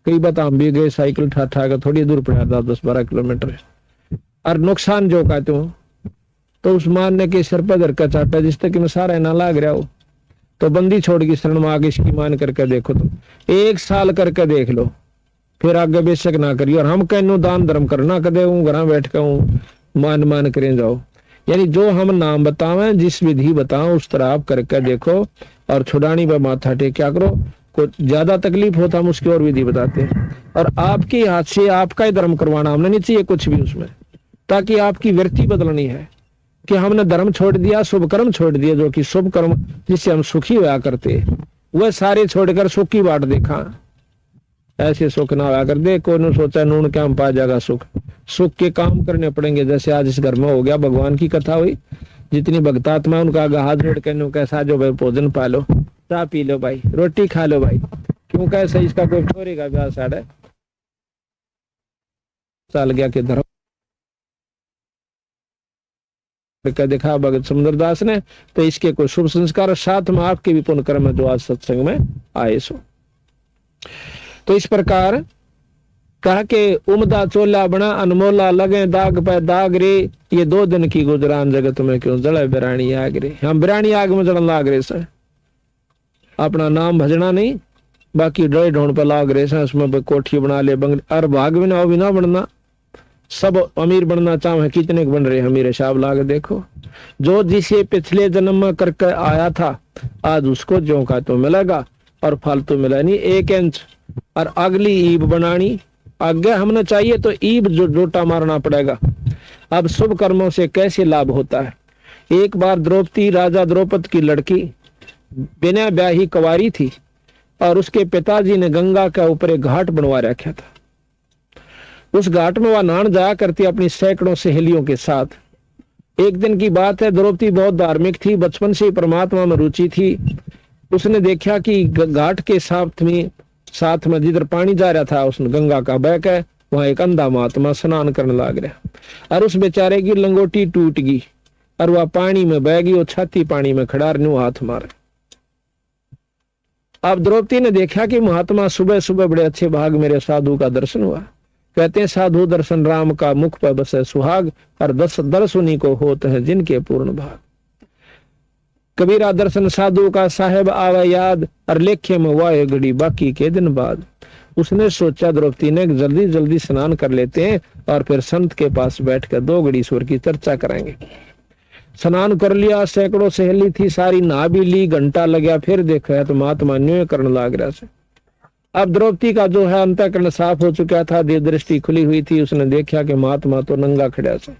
कई बात हम भी गए साइकिल ठा ठा कर थोड़ी दूर पड़ा था 10-12 किलोमीटर, और नुकसान जो कहते हो तो उस मारने के सिर पर धर का चाटा जिस तक में सारा ना लाग रहा हो, तो बंदी छोड़ की शरण में आगे इसकी मान करके देखो, तो 1 साल करके देख लो, फिर आगे बेशक ना करिए। और हम कहनो दान धर्म करना कदे हूँ घर बैठ कर हूँ मान मान करें जाओ। यानी जो हम नाम बतावें, जिस विधि बताओ उस तरह आप करके देखो, और छुड़ानी पर माथा टेक क्या करो। को ज्यादा तकलीफ होता हम उसकी और विधि बताते हैं, और आपके हाथ से आपका ही धर्म करवाना हमने नहीं चाहिए कुछ भी उसमें, ताकि आपकी वृत्ति बदलनी है कि हमने धर्म छोड़ दिया, शुभ कर्म छोड़ दिया, जो कि शुभ कर्म जिससे हम सुखी हुआ करते, वह सारे छोड़कर सुख की बाट देखा। ऐसे सुख ना हुआ कर दे, कोई ने सोचा नून क्या हम पा जाएगा सुख। सुख के काम करने पड़ेंगे, जैसे आज इस घर में हो गया, भगवान की कथा हुई, जितनी भक्तात्मा उनका हाथ जोड़ के कैसा जो भाई भोजन पा लो, चाय पी लो भाई, रोटी खा लो भाई, क्यों कैसे इसका कोई छोड़ेगा ब्याह साढ़े साल गया के धर्म का देखा भगत सुंदरदास ने, तो इसके कोई शुभ संस्कार साथ में आपके भी पुण्य कर्म जो आज सत्संग में आए सो। तो इस प्रकार कहा के उमदा चोला बना अनमोला लगे दाग पे दाग रे, ये 2 दिन की गुजरान जगत में क्यों जड़े बिरानी आग रे। हम बिरानी आग में जड़न लाग रहे सर, अपना नाम भजना नहीं, बाकी डरे ढोंड पे लाग रहे सर, उसमें कोठी बना ले बंगले, और भाग भी ना हो भी ना बनना, सब अमीर बनना चाहे कितने बन रहे अमीर हिसाब लाग देखो। जो जिसे पिछले जन्म में करके आया था आज उसको जो का तो मिलेगा, और फालतू मिला नहीं 1 इंच। और अगली ईब बनानी आगे हमने चाहिए तो ईब जो जोटा मारना पड़ेगा। अब शुभ कर्मों से कैसे लाभ होता है? एक बार द्रौपदी राजा द्रौपद की लड़की बिना ब्याही कुंवारी थी, और उसके पिताजी ने गंगा के ऊपर एक घाट बनवा रखा था। उस घाट में वह नहान जाया करती अपनी सैकड़ों सहेलियों के साथ। एक दिन की बात है, द्रौपदी बहुत धार्मिक थी, बचपन से ही परमात्मा में रुचि थी। उसने देखा कि घाट के साथ में जिधर पानी जा रहा था उसने गंगा का बह के, वहां एक अंधा महात्मा स्नान करने लग रहा, और उस बेचारे की लंगोटी टूट गई, और वह पानी में बह गई, और छाती पानी में खड़ा रहने हाथ मारे। अब द्रौपदी ने देखा कि महात्मा सुबह सुबह बड़े अच्छे भाग मेरे साधु का दर्शन हुआ। कहते हैं साधु दर्शन राम का मुख पर बसे सुहाग, और दर्शनी को होते हैं जिनके पूर्ण भाग। कबीरा दर्शन साधु का साहेब आवे याद, और लेखे में वाह घड़ी बाकी के दिन बाद। उसने सोचा द्रौपदी ने जल्दी जल्दी स्नान कर लेते हैं, और फिर संत के पास बैठकर 2 घड़ी ईश्वर की चर्चा करेंगे। स्नान कर लिया, सैकड़ों सहेली थी, सारी नहा भी ली, घंटा लगा, फिर देखा तो महात्मा न्यू करने लग रहा से। अब द्रौपदी का जो है अंतःकरण साफ हो चुका था, देव दृष्टि खुली हुई थी। उसने देखा कि महात्मा तो नंगा खड़ा से,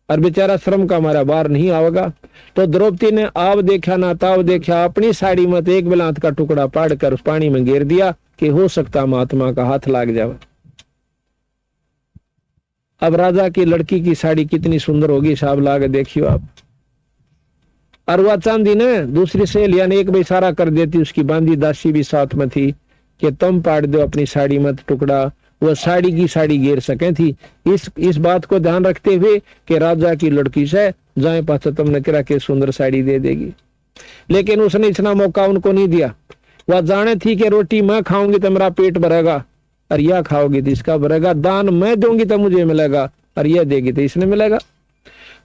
और बेचारा श्रम का हमारा बाहर नहीं आवेगा। तो द्रौपदी ने आव देखा ना ताव देखा, अपनी साड़ी में तो एक बिलात का टुकड़ा पाड़ कर उस पानी में गिर दिया कि हो सकता महात्मा का हाथ लाग जाए। अब राजा की लड़की की साड़ी कितनी सुंदर होगी, साहब लागे देखियो आप। और वह चांदी ने दूसरी सहेलिया ने एक भी इशारा कर देती, उसकी बांदी दासी भी साथ में थी कि तुम पाड़ दो अपनी साड़ी में टुकड़ा, वह साड़ी की साड़ी गिर सके थी। इस बात को ध्यान रखते हुए कि राजा की लड़की से जाए पास तुमने करा के सुंदर साड़ी दे देगी, लेकिन उसने इतना मौका उनको नहीं दिया। वह जाने थी कि रोटी मैं खाऊंगी तो मेरा पेट भरेगा, और यह खाओगी तो इसका भरेगा, दान मैं दूंगी तो मुझे मिलेगा, और यह देगी तो इसने मिलेगा।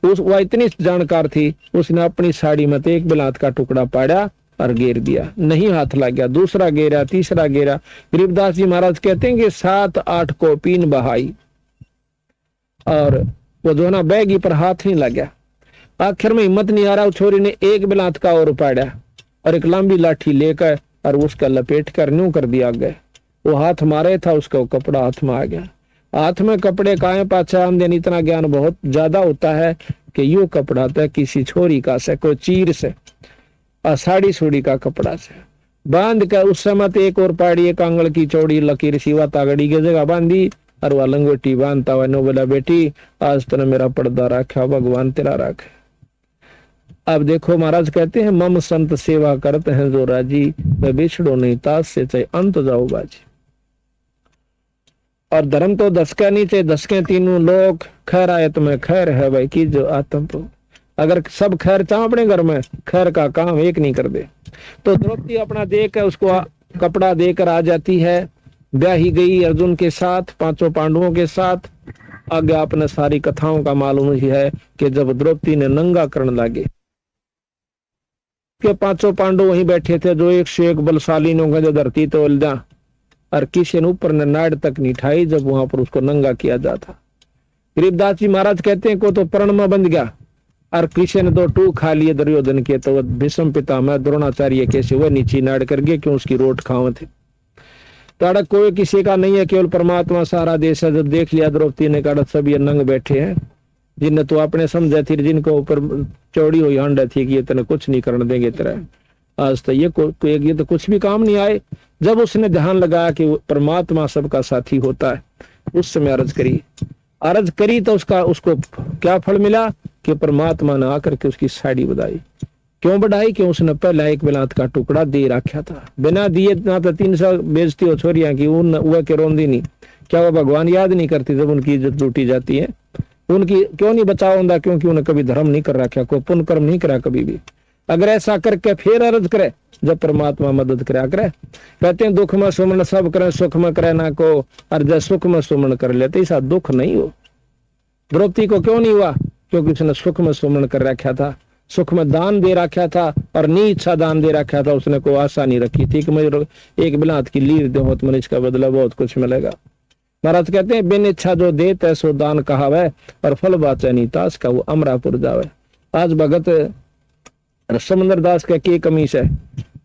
वह इतनी जानकार थी, उसने अपनी साड़ी में एक बिलात का टुकड़ा पाड़ा और घेर दिया, नहीं हाथ लग गया, दूसरा घेरा, तीसरा घेरा। गरीबदास जी महाराज कहते हैं कि 7-8 कोपीन बहाई और वो जो ना बैगी पर हाथ नहीं लग गया। आखिर में हिम्मत नहीं आ रहा, छोरी ने एक बिलात का और उपाड़ा और एक लंबी लाठी लेकर और उसका लपेट कर न्यू कर दिया गया। वो हाथ मारे था, उसका वो कपड़ा हाथ में आ गया। हाथ में कपड़े का है पाछा आमदन, इतना ज्ञान बहुत ज्यादा होता है कि यू कपड़ा था किसी छोरी का से, कोई चीर से और साड़ी सूड़ी का कपड़ा से बांध कर उस समय तो एक और पाड़ी, एक आंगल की चौड़ी लकीर सिवा तागड़ी की जगह बांधी और वह लंगोटी बांधता हुआ नो बोला, बेटी आज तूने मेरा पर्दा रखा, भगवान तेरा रखे। अब देखो महाराज कहते हैं, मम संत सेवा करते हैं जो राजी, मैं बिछड़ो नहीं तास से चाहे अंत जाओ बाजी। और धर्म तो 10 का नीचे 10 के तीनों लोग, खैर आए तुम्हें खैर है भाई की जो आत्म तो। अगर सब खैर चाहो अपने घर में, खैर का काम एक नहीं कर दे। तो द्रौपदी अपना देकर उसको कपड़ा देकर आ जाती है, ब्याही गई अर्जुन के साथ, 5 पांडवों के साथ। आगे आपने सारी कथाओं का मालूम ही है कि जब द्रौपदी ने नंगा करने लगे के 5 पांडव वहीं बैठे थे, जो 101 बलशाली ने जो धरती तो उलझा और किसी ने ऊपर ने नाड़ तक नहीं ठाई जब वहां पर उसको नंगा किया जाता। गरीबदास जी महाराज कहते हैं को तो प्रण में बंध गया और किसी ने 2 टूक खा लिए दुर्योधन के, तो भीष्म पितामह द्रोणाचार्य कैसे वह नीचे नाड़ कर गए, क्यों उसकी रोट खाओ थे। तो कोई किसी का नहीं है, केवल परमात्मा सारा देश है। जब देख लिया द्रौपदी ने कहा सब ये नंग बैठे हैं, जिन्हें तो अपने समझे थी, जिनको ऊपर चौड़ी हुई हंड थी कि ये तेने कुछ नहीं करने देंगे तेरा, आज तो ये तो कुछ भी काम नहीं आए। जब उसने ध्यान लगाया कि परमात्मा सबका साथी होता है, उस समय अर्ज करी तो उसको क्या फल मिला कि परमात्मा ने आकर के उसकी साड़ी बढ़ाई। क्यों बढ़ाई? कि उसने पहला एक बिलात का टुकड़ा दे रखा था, बिना दिए ना तो 300 बेइज्जती हो छोरियां की, वह के रोंदी नहीं। क्या वो भगवान याद नहीं करती जब उनकी इज्जत लूटी जाती है? उनकी क्यों नहीं बचाव होता? क्योंकि उन्हें कभी धर्म नहीं कर रखा, कोई पुण्य कर्म नहीं करा कभी भी। अगर ऐसा करके फिर अर्ज करे, जब परमात्मा मदद करा करे। कहते हैं दुख में सुमन सब करे, सुख में करे ना को, और जब सुख में सुमन कर लेते ऐसा दुख नहीं हो। द्रौपदी को क्यों नहीं हुआ? क्योंकि उसने सुख में सुमन कर रखा था, सुख में दान दे रखा था और नी इच्छा दान दे रखा था। उसने कोई आशा नहीं रखी थी कि मुझे एक बिलात की लीर दो तो इसका बदला बहुत कुछ मिलेगा। महाराज कहते हैं बिन इच्छा जो दे तैसो दान कहावे, और फल बाचे नहीं तास का वो अमरापुर जावे। आज भगत समंदर दास का के कमी से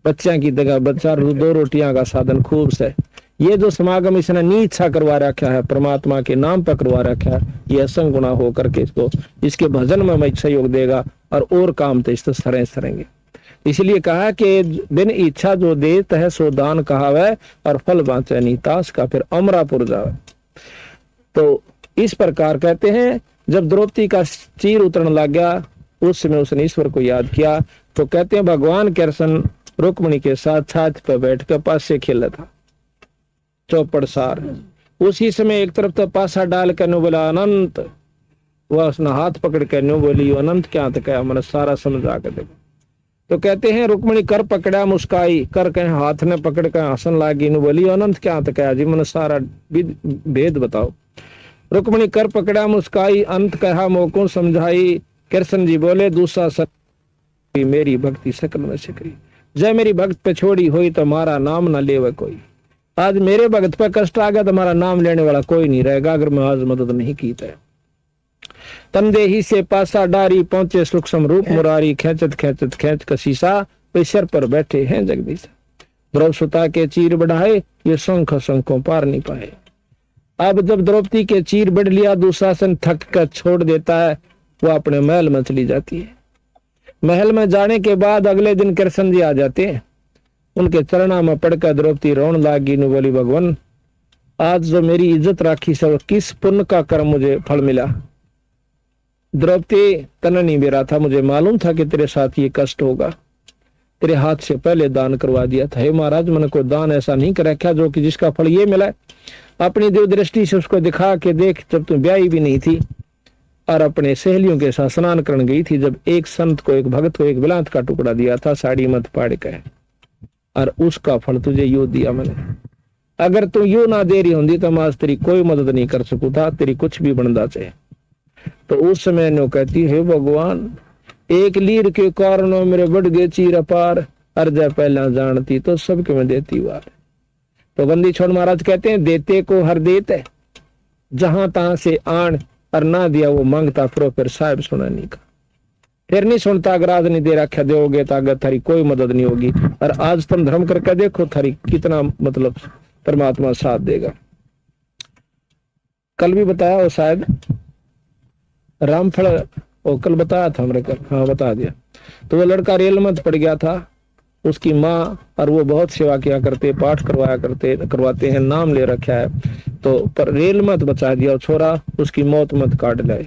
बच्चा की जगह बच्चा 2 रोटियां का साधन खूब से। ये जो समागम इसने नी इच्छा करवा रखा है, परमात्मा के नाम पर करवा रखा है, ये असंग गुणा होकर के इसके भजन में मैं सहयोग देगा और काम तो इससे सरेंगे। इसलिए कहा कि बिन इच्छा जो दे तह सो दान कहावे, और फल बांचे नहीं तास का फिर अमरापुर जावे। तो इस प्रकार कहते हैं जब द्रौपदी का चीर उतरने लग गया, उस समय उसने ईश्वर को याद किया। तो कहते हैं भगवान कृष्ण रुक्मिणी के साथ छाछ पर बैठ कर पासे खेला था, चौपड़ सार। उसी समय एक तरफ तो पासा डाल कर नो बोला अनंत, वह उसने हाथ पकड़ कर नो बोली अनंत क्या तो क्या, मैंने सारा समझा कर देखो। तो कहते हैं रुक्मिणी कर पकड़ा मुस्काई, कर कहे हाथ ने पकड़ कर हंसन लागी, नो बोली अनंत क्या तो क्या जी, मैंने सारा भेद बताओ। रुक्मिणी कर पकड़ा मुस्काई, अंत कहा मोको समझाई। कृष्ण जी बोले दूसरा सत मेरी भक्ति सकल में सिकरी, जय मेरी भक्त पे छोड़ी हुई तो मारा नाम ना लेवे कोई। आज मेरे भक्त पे कष्ट आ गया तो हमारा नाम लेने वाला कोई नहीं रहेगा अगर मैं आज मदद नहीं की तो। तनदेही से पासा डारी पहुंचे सूक्ष्म रूप मुरारी, खेचत खेचत खेच कसीसा वे सर पर बैठे हैं जगदीश। द्रौपदी के चीर बढ़ाए, ये शंखों पार नहीं पाए। अब जब द्रौपदी के चीर बढ़ लिया, दुशासन थक कर छोड़ देता है, वो अपने महल में चली जाती है। महल में जाने के बाद अगले दिन कृष्ण जी आ जाते हैं, उनके चरणों में पड़कर द्रौपदी रोने लगी, नु बोली भगवान आज जो मेरी इज्जत राखी सब किस पुण्य का कर्म मुझे फल मिला। द्रौपदी तने नहीं मेरा था, मुझे मालूम था कि तेरे साथ ये कष्ट होगा, तेरे हाथ से पहले दान करवा दिया था। हे महाराज मैंने कोई दान ऐसा नहीं कर रखा जो कि जिसका फल ये मिला। अपनी देव दृष्टि से उसको दिखा के देख, जब तुम ब्याही भी नहीं थी और अपने सहेलियों के साथ स्नान करने गई थी, जब एक संत को एक भगत को एक बिलात का टुकड़ा दिया था साड़ी मत पाड़ के, और उसका फल तुझे यो दिया मैंने। अगर तू यो ना दे रही होंगी तो मैं आज तेरी कोई मदद नहीं कर सकू था, तेरी कुछ भी बनदा चाहे। तो उस समय नो कहती है भगवान एक लीर के कारण मेरे बढ़ गए चीर अपार, अर्जा पहला जानती तो सबके में देती वार। तो बंदी छोड़ महाराज कहते हैं देते को हर देते, जहां तहां से आन और ना दिया वो मांगता फिर साहब सुना नहीं का, फिर नहीं सुनता। अगर आज नहीं दे रखा दोगे तो आगे थारी कोई मदद नहीं होगी। और आज तुम धर्म करके देखो थारी कितना मतलब परमात्मा साथ देगा। कल भी बताया वो शायद रामफल, वो कल बताया था हमने, कल हाँ बता दिया। तो वो लड़का रेल मत पड़ गया था, उसकी माँ और वो बहुत सेवा किया करते, पाठ करवाते हैं, नाम ले रखा है। तो पर रेल मत बचा दिया छोरा, उसकी मौत मत काट लाए।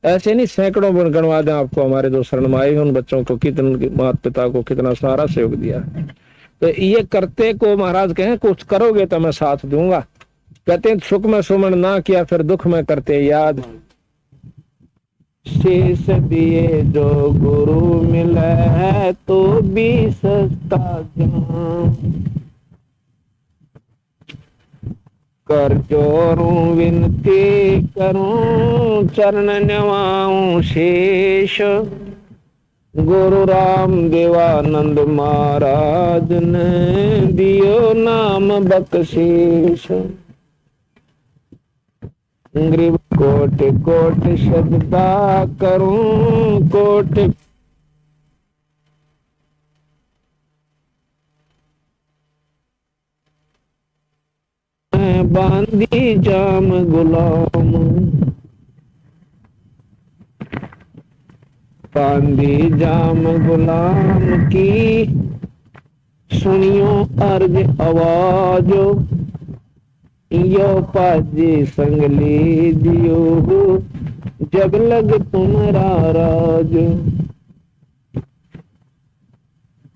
ऐसे नहीं सैकड़ों गुण गणवा दें आपको, हमारे जो शरण में आए उन बच्चों को कितने माता पिता को कितना सारा सहयोग दिया। तो ये करते को महाराज कहें कुछ करोगे तो मैं साथ दूंगा। कहते हैं सुख में सुमन ना किया फिर दुख में करते याद, शेष दिए जो गुरु मिले है तो भी सस्ता जान, कर जोरूं विनती करूं चरण नवाऊं शेष, गुरु राम देवानंद महाराज ने दियो नाम बख्शीश, ग्रीव कोट कोट सजदा करूं कोट बांधी जाम गुलाम, बांधी जाम गुलाम की सुनियो अर्ज आवाजो, यो पाजी संग लीजियो जग लग तुम्हारा राज,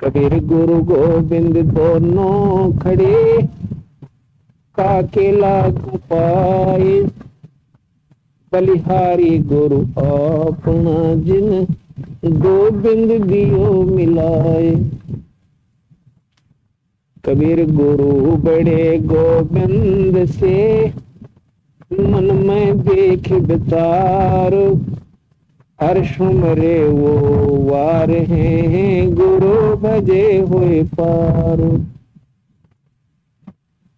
कबीर गुरु गोविंद दोनों खड़े काके लागू पाए, बलिहारी गुरु अपना जिन गोविंद दियो मिलाए, कबीर गुरु बड़े गोविंद से मन में देख विचार, हर सुमरे वो वार हैं गुरु भजे हुए पार,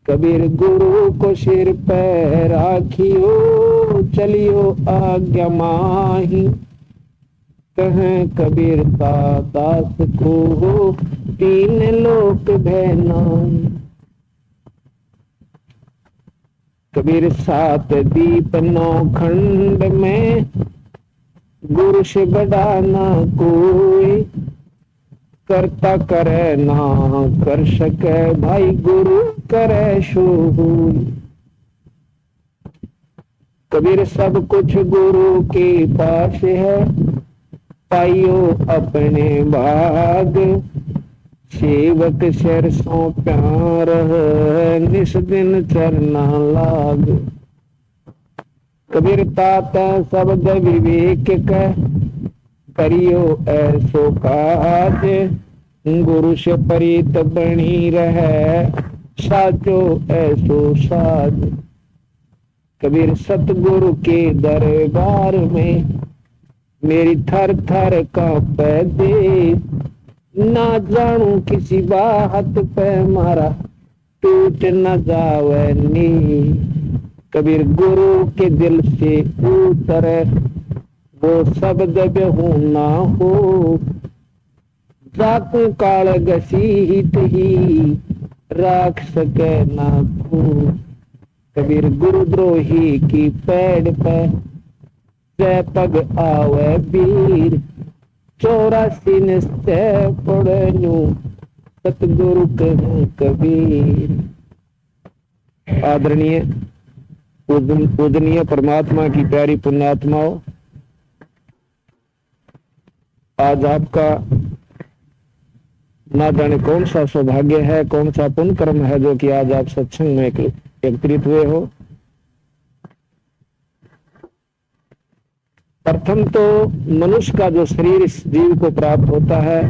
कबीर गुरु को सिर पे राखियो चलियो आज्ञा माही, कहें कबीर का दास को तीन लोक भय नाही, कबीर सात दीप नौ खंड में गुरु से बड़ा ना कोई, करता करे ना कर सके भाई गुरु करे शोई, कबीर सब कुछ गुरु के पास है पाइयो अपने भाग, सेवक सिर सो प्यार निस दिन चरना लाग, कबीर ताता शब्द विवेक का करियो ऐसो काज, गुरु से प्रीत बनी रहे साचो ऐसो साज, कबीर सतगुरु के दरबार में मेरी थर थर कांपे दे, ना जानू किसी बात पे मारा टूट न जावे नी, कबीर गुरु के दिल से उतरे वो शब्द बेहू ना हो, जाकू काल घसीट ही राख सके ना को, कबीर गुरुद्रोही की पैड़ पे जय पग आवे वीर, 84 निश्चय पड़नु सतगुरु कहूं कबीर। आदरणीय पूजनीय परमात्मा की प्यारी पुण्यात्माओं, आज आपका ना जाने कौन सा सौभाग्य है, कौन सा पुण्य कर्म है जो कि आज आप सत्संग में एकत्रित हुए हो। प्रथम तो मनुष्य का जो शरीर इस जीव को प्राप्त होता है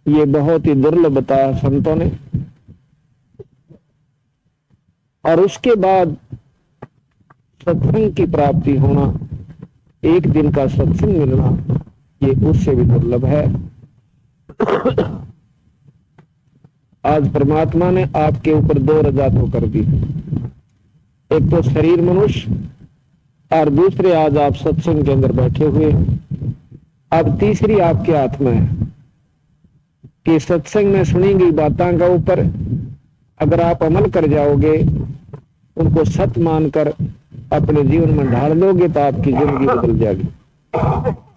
ये बहुत ही दुर्लभ बताया संतों ने, और उसके बाद सत्संग की प्राप्ति होना, एक दिन का सत्संग मिलना, ये उससे भी दुर्लभ है। आज परमात्मा ने आपके ऊपर दो रजा तो कर दी, एक तो शरीर मनुष्य और दूसरे आज आप सत्संग के अंदर बैठे हुए। अब तीसरी आपके हाथ में है कि सत्संग में सुनी गई बातों का ऊपर अगर आप अमल कर जाओगे, उनको सत्य मानकर अपने जीवन में ढाल लोगे तो आपकी जिंदगी बदल जाएगी।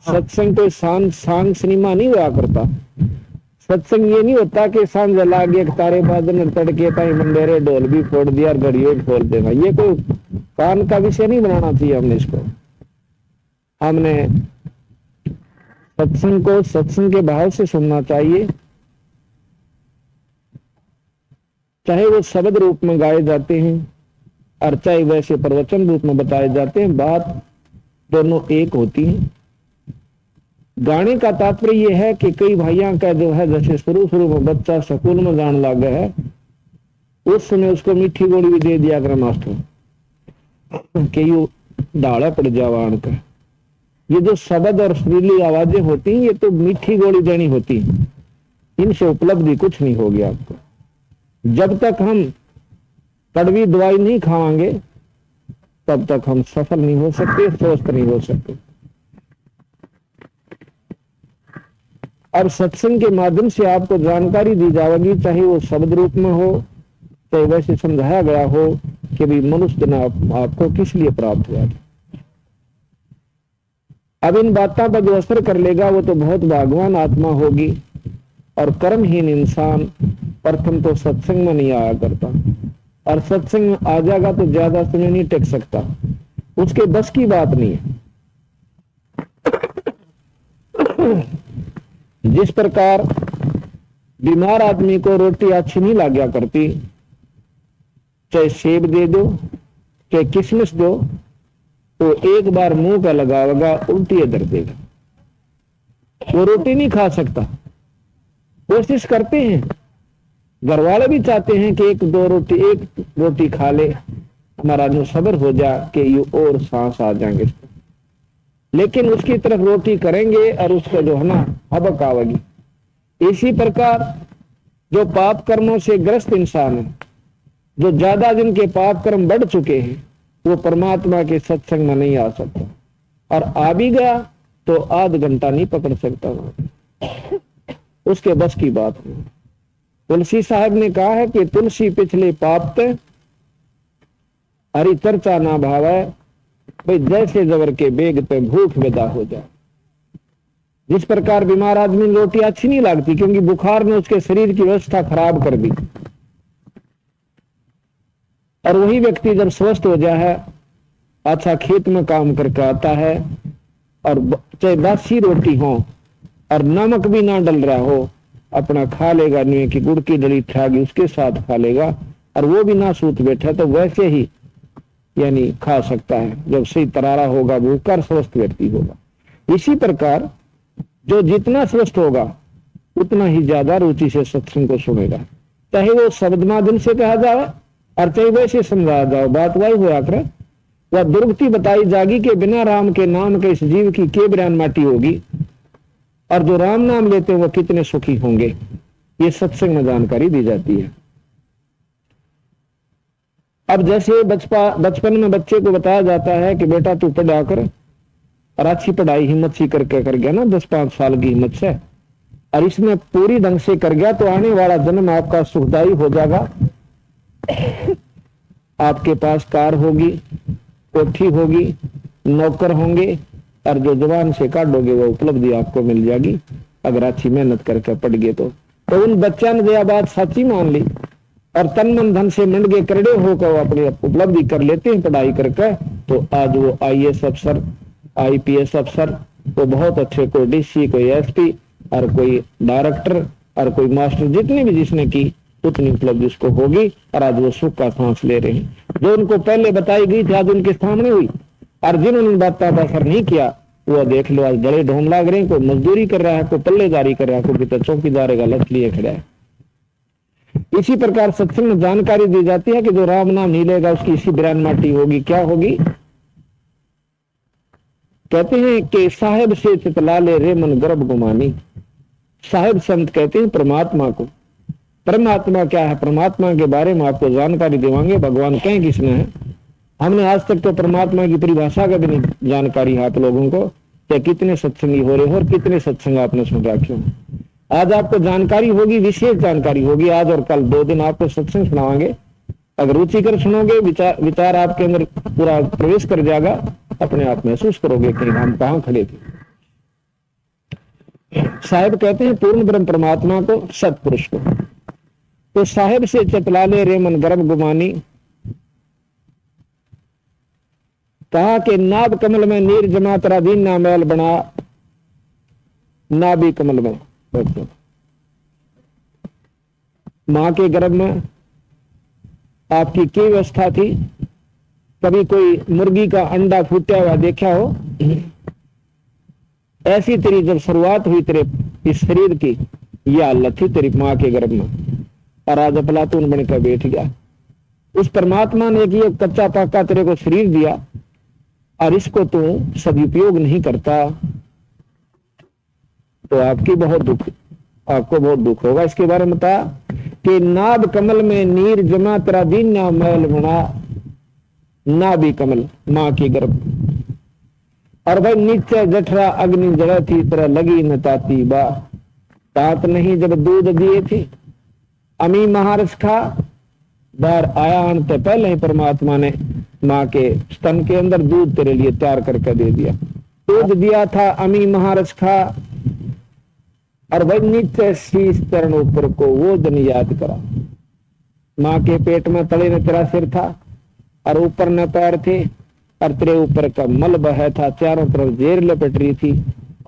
सत्संग कोई सांग सिनेमा नहीं हुआ करता। सत्संग ये नहीं होता कि सांझ लागे तारे बादल तड़के ताई मंडेरे ढोल भी फोड़ दिया और घड़ियों भी खोल देना। ये कोई कान का विषय नहीं बनाना चाहिए हमने इसको। हमने सत्संग को सत्संग के भाव से सुनना चाहिए, चाहे वो शब्द रूप में गाए जाते हैं और चाहे वैसे प्रवचन रूप में बताए जाते हैं, बात दोनों एक होती है। गाने का तात्पर्य यह है कि कई भाइयों का जो है, जैसे शुरू में बच्चा स्कूल में जाने लगा है, उस समय उसको मीठी गोली भी दे दिया कर मास्टर कि यू डाला पड़ जावान का। ये जो शब्द और सुरीली आवाजें होती हैं, ये तो मीठी गोली देनी होती है, इनसे उपलब्धि कुछ नहीं होगी आपको। जब तक हम कड़वी दवाई नहीं खाएंगे तब तक हम सफल नहीं हो सकते, स्वस्थ नहीं हो सकते। और सत्संग के माध्यम से आपको जानकारी दी जाएगी, चाहे वो शब्द रूप में हो, चाहे वैसे समझाया गया हो कि भी मनुष्य जन्म आपको किस लिए प्राप्त हुआ। अब इन बातों पर जो असर कर लेगा वो तो बहुत भाग्यवान आत्मा होगी। और कर्महीन इंसान प्रथम तो सत्संग में नहीं आया करता, और सत्संग में आ जाएगा तो ज्यादा समय नहीं टिक सकता, उसके बस की बात नहीं है। जिस प्रकार बीमार आदमी को रोटी अच्छी नहीं लाग्या करती, चाहे सेब दे दो चाहे किशमिश दो, तो एक बार मुंह का लगावेगा उल्टी दर देगा, वो रोटी नहीं खा सकता। कोशिश करते हैं, घर वाले भी चाहते हैं कि एक रोटी खा ले, हमारा जो सब्र हो जा कि ये और सांस आ जाएंगे, लेकिन उसकी तरफ रोटी करेंगे और उसका जो है ना हबक आवेगी। इसी प्रकार जो पाप कर्मों से ग्रस्त इंसान है, जो ज्यादा जिनके पाप कर्म बढ़ चुके हैं, वो परमात्मा के सत्संग में नहीं आ सकता, और आ भी गया तो आध घंटा नहीं पकड़ सकता, उसके बस की बात नहीं। तुलसी साहब ने कहा है कि तुलसी पिछले पाप ते हरि चर्चा ना भावे, भाई जैसे जबर के बेग पे भूख विदा हो जाए। जिस प्रकार बीमार आदमी रोटी अच्छी नहीं लगती क्योंकि बुखार ने उसके शरीर की व्यवस्था खराब कर दी, और वही व्यक्ति जब स्वस्थ हो जाए, अच्छा खेत में काम करके आता है, और चाहे बासी रोटी हो और नमक भी ना डल रहा हो, अपना खा लेगा, नहीं कि गुड़ की डली ठागी उसके साथ खा लेगा, और वो भी ना सूत बैठा तो वैसे ही यानी खा सकता है। जब सही तरारा होगा भूखकर स्वस्थ व्यक्ति होगा। इसी प्रकार जो जितना स्वस्थ होगा उतना ही ज्यादा रुचि से सत्संग को सुनेगा, चाहे वो शब्द माध्यम से कहा जाए और चाहे वैसे समझाया जाए। बात वही हुआ कर, वह दुर्गति बताई जाएगी कि बिना राम के नाम के इस जीव की के बिरान माटी होगी, और जो राम नाम लेते हैं वो कितने सुखी होंगे, ये सत्संग में जानकारी दी जाती है। अब जैसे बचपन में बच्चे को बताया जाता है कि बेटा तू पढ़ा कर और अच्छी पढ़ाई हिम्मत सी करके कर गया ना, 10-5 साल की हिम्मत से, और इसमें पूरी ढंग से कर गया तो आने वाला जन्म आपका सुखदायी हो जाएगा। आपके पास कार होगी, कोठी होगी, नौकर होंगे, और जो जवान से काटोगे वो उपलब्धि आपको मिल जाएगी अगर अच्छी मेहनत करके पढ़ गए तो उन बच्चा ने यह बात सच्ची मान ली और तन मन धन से मंडगे करड़े होकर वो अपनी उपलब्धि कर लेते हैं पढ़ाई करके, तो आज वो IAS अफसर, IPS अफसर, वो बहुत अच्छे, कोई DC, कोई SP और कोई डायरेक्टर और कोई मास्टर, जितने भी जिसने की उतनी उपलब्धि उसको होगी, और आज वो सुख का सांस ले रहे हैं। जो उनको पहले बताई गई थी आज उनके सामने हुई, और जिन्होंने बातों का असर नहीं किया वो देख लो आज गले ढोम लाग रहे हैं, कोई मजदूरी कर रहा है, कोई पल्लेदारी कर रहा है, कोई तो चौकीदार का लत लिए खड़ा है। इसी प्रकार सत्संग में जानकारी दी जाती है कि जो राम नाम नहीं लेगा उसकी इसी बिरान माटी होगी। क्या होगी? कहते हैं कि साहेब से चितला ले रे मन गर्भ गुमानी। साहेब संत कहते हैं परमात्मा को, परमात्मा क्या है, परमात्मा के बारे में आपको जानकारी दिवाएंगे। भगवान कहें किसने है, हमने आज तक तो परमात्मा की परिभाषा का भी नहीं जानकारी है आप लोगों को, कि कितने सत्संगी हो रहे हो और कितने सत्संग आपने सुन रखे हो। आज आपको जानकारी होगी, विशेष जानकारी होगी। आज और कल 2 दिन आपको सत्संग सुनावांगे। अगर रुचिकर सुनोगे, विचार आपके अंदर पूरा प्रवेश कर जाएगा, अपने आप महसूस करोगे कि हम कहाँ खड़े थे। साहिब कहते हैं पूर्ण ब्रह्म परमात्मा को, सतपुरुष को। तो साहिब से चतला ले रे मन गर्भ गुमानी, कहा कि नाभ कमल में नीर जमा तेरा दीन ना मैल बना, नाभि कमल में। मां के गर्भ में आपकी क्या व्यवस्था थी? कभी कोई मुर्गी का अंडा फूटा हुआ देखा हो? ऐसी तेरी जब शुरुआत हुई तेरे इस शरीर की, यह हालत थी तेरी मां के गर्भ में, और आज अफलातून बनकर बैठ गया। उस परमात्मा ने कि कच्चा पक्का तेरे को शरीर दिया और इसको तू सदुपयोग नहीं करता, तो आपको बहुत दुख होगा। इसके बारे में बता कि नाभ कमल में नीर जमा तेरा दीन ना मैल बना, नाभि कमल मां की गर्भ। और भाई नीचे जठरा अग्नि जगह थी, तरह लगी न ताती बा, तात नहीं जब दूध दिए थी, अमी महारस खा, बाहर आया अंत पहले ही परमात्मा ने मां के स्तन के अंदर दूध तेरे लिए तैयार करके दे दिया। दूध दिया था अमी महारस खा, और भाई नीचे शीश चरण ऊपर को वो दिन याद करा। मां के पेट में तले में तेरा सिर था और ऊपर न पैर थे, और तेरे ऊपर का मल बह था, चारों तरफ जेर लपेट रही थी,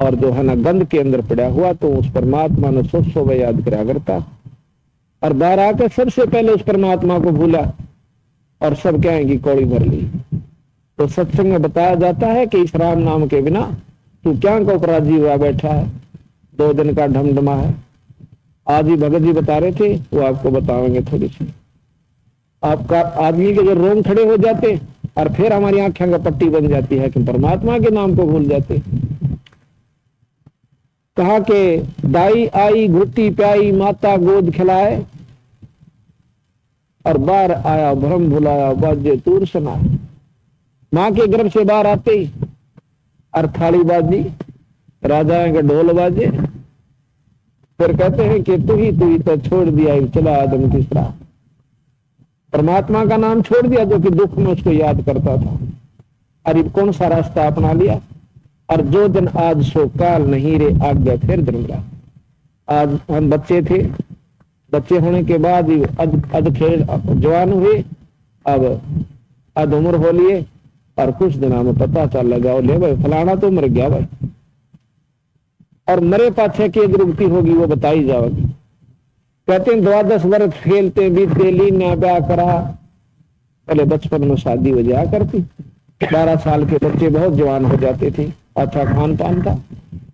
और जो है ना गंध के अंदर पड़ा हुआ। तो उस परमात्मा ने सो याद करा करता, और बाहर आकर सबसे पहले उस परमात्मा को भूला, और सब कहेंगी कौड़ी भर ली। तो सत्संग में बताया जाता है कि इस राम नाम के बिना तू क्या को अपराधी हुआ बैठा है, 2 दिन का ढमढमा है। आज ही भगत जी बता रहे थे, वो आपको बताएंगे थोड़ी सी। आपका आदमी के जो रोम खड़े हो जाते और फिर हमारी आंखें का पट्टी बन जाती है कि परमात्मा के नाम को भूल जाते। कहा कि दाई आई घुट्टी प्याई माता गोद खिलाए, और बाहर आया भ्रम भुलाया बाजे तूर सुनाए। मां के गर्भ से बाहर आते ही और थाली बाजी, राजाएं के ढोल बाजे, फिर कहते हैं कि तू ही तो छोड़ दिया चला आदम की सराह। परमात्मा का नाम छोड़ दिया जो कि दुख में उसको याद करता था, अरे कौन सा रास्ता अपना लिया। और जो दिन आज सो काल नहीं रे आज्ञा फिर धर्मरा। आज हम बच्चे थे, बच्चे होने के बाद अध खेल जवान हुए, अब अध उम्र हो लिए, और कुछ दिनों में पता चल लगा ले भाई फलाना तो मर गया भाई, और मरे पाछे की दुर्गति होगी वो बताई जाएगी। कहते हैं 12 वर्ष खेलते बीते लीन ब्याह करा, पहले बचपन में शादी हो जाया करती, 12 साल के बच्चे बहुत जवान हो जाते थे, अच्छा खान पान था।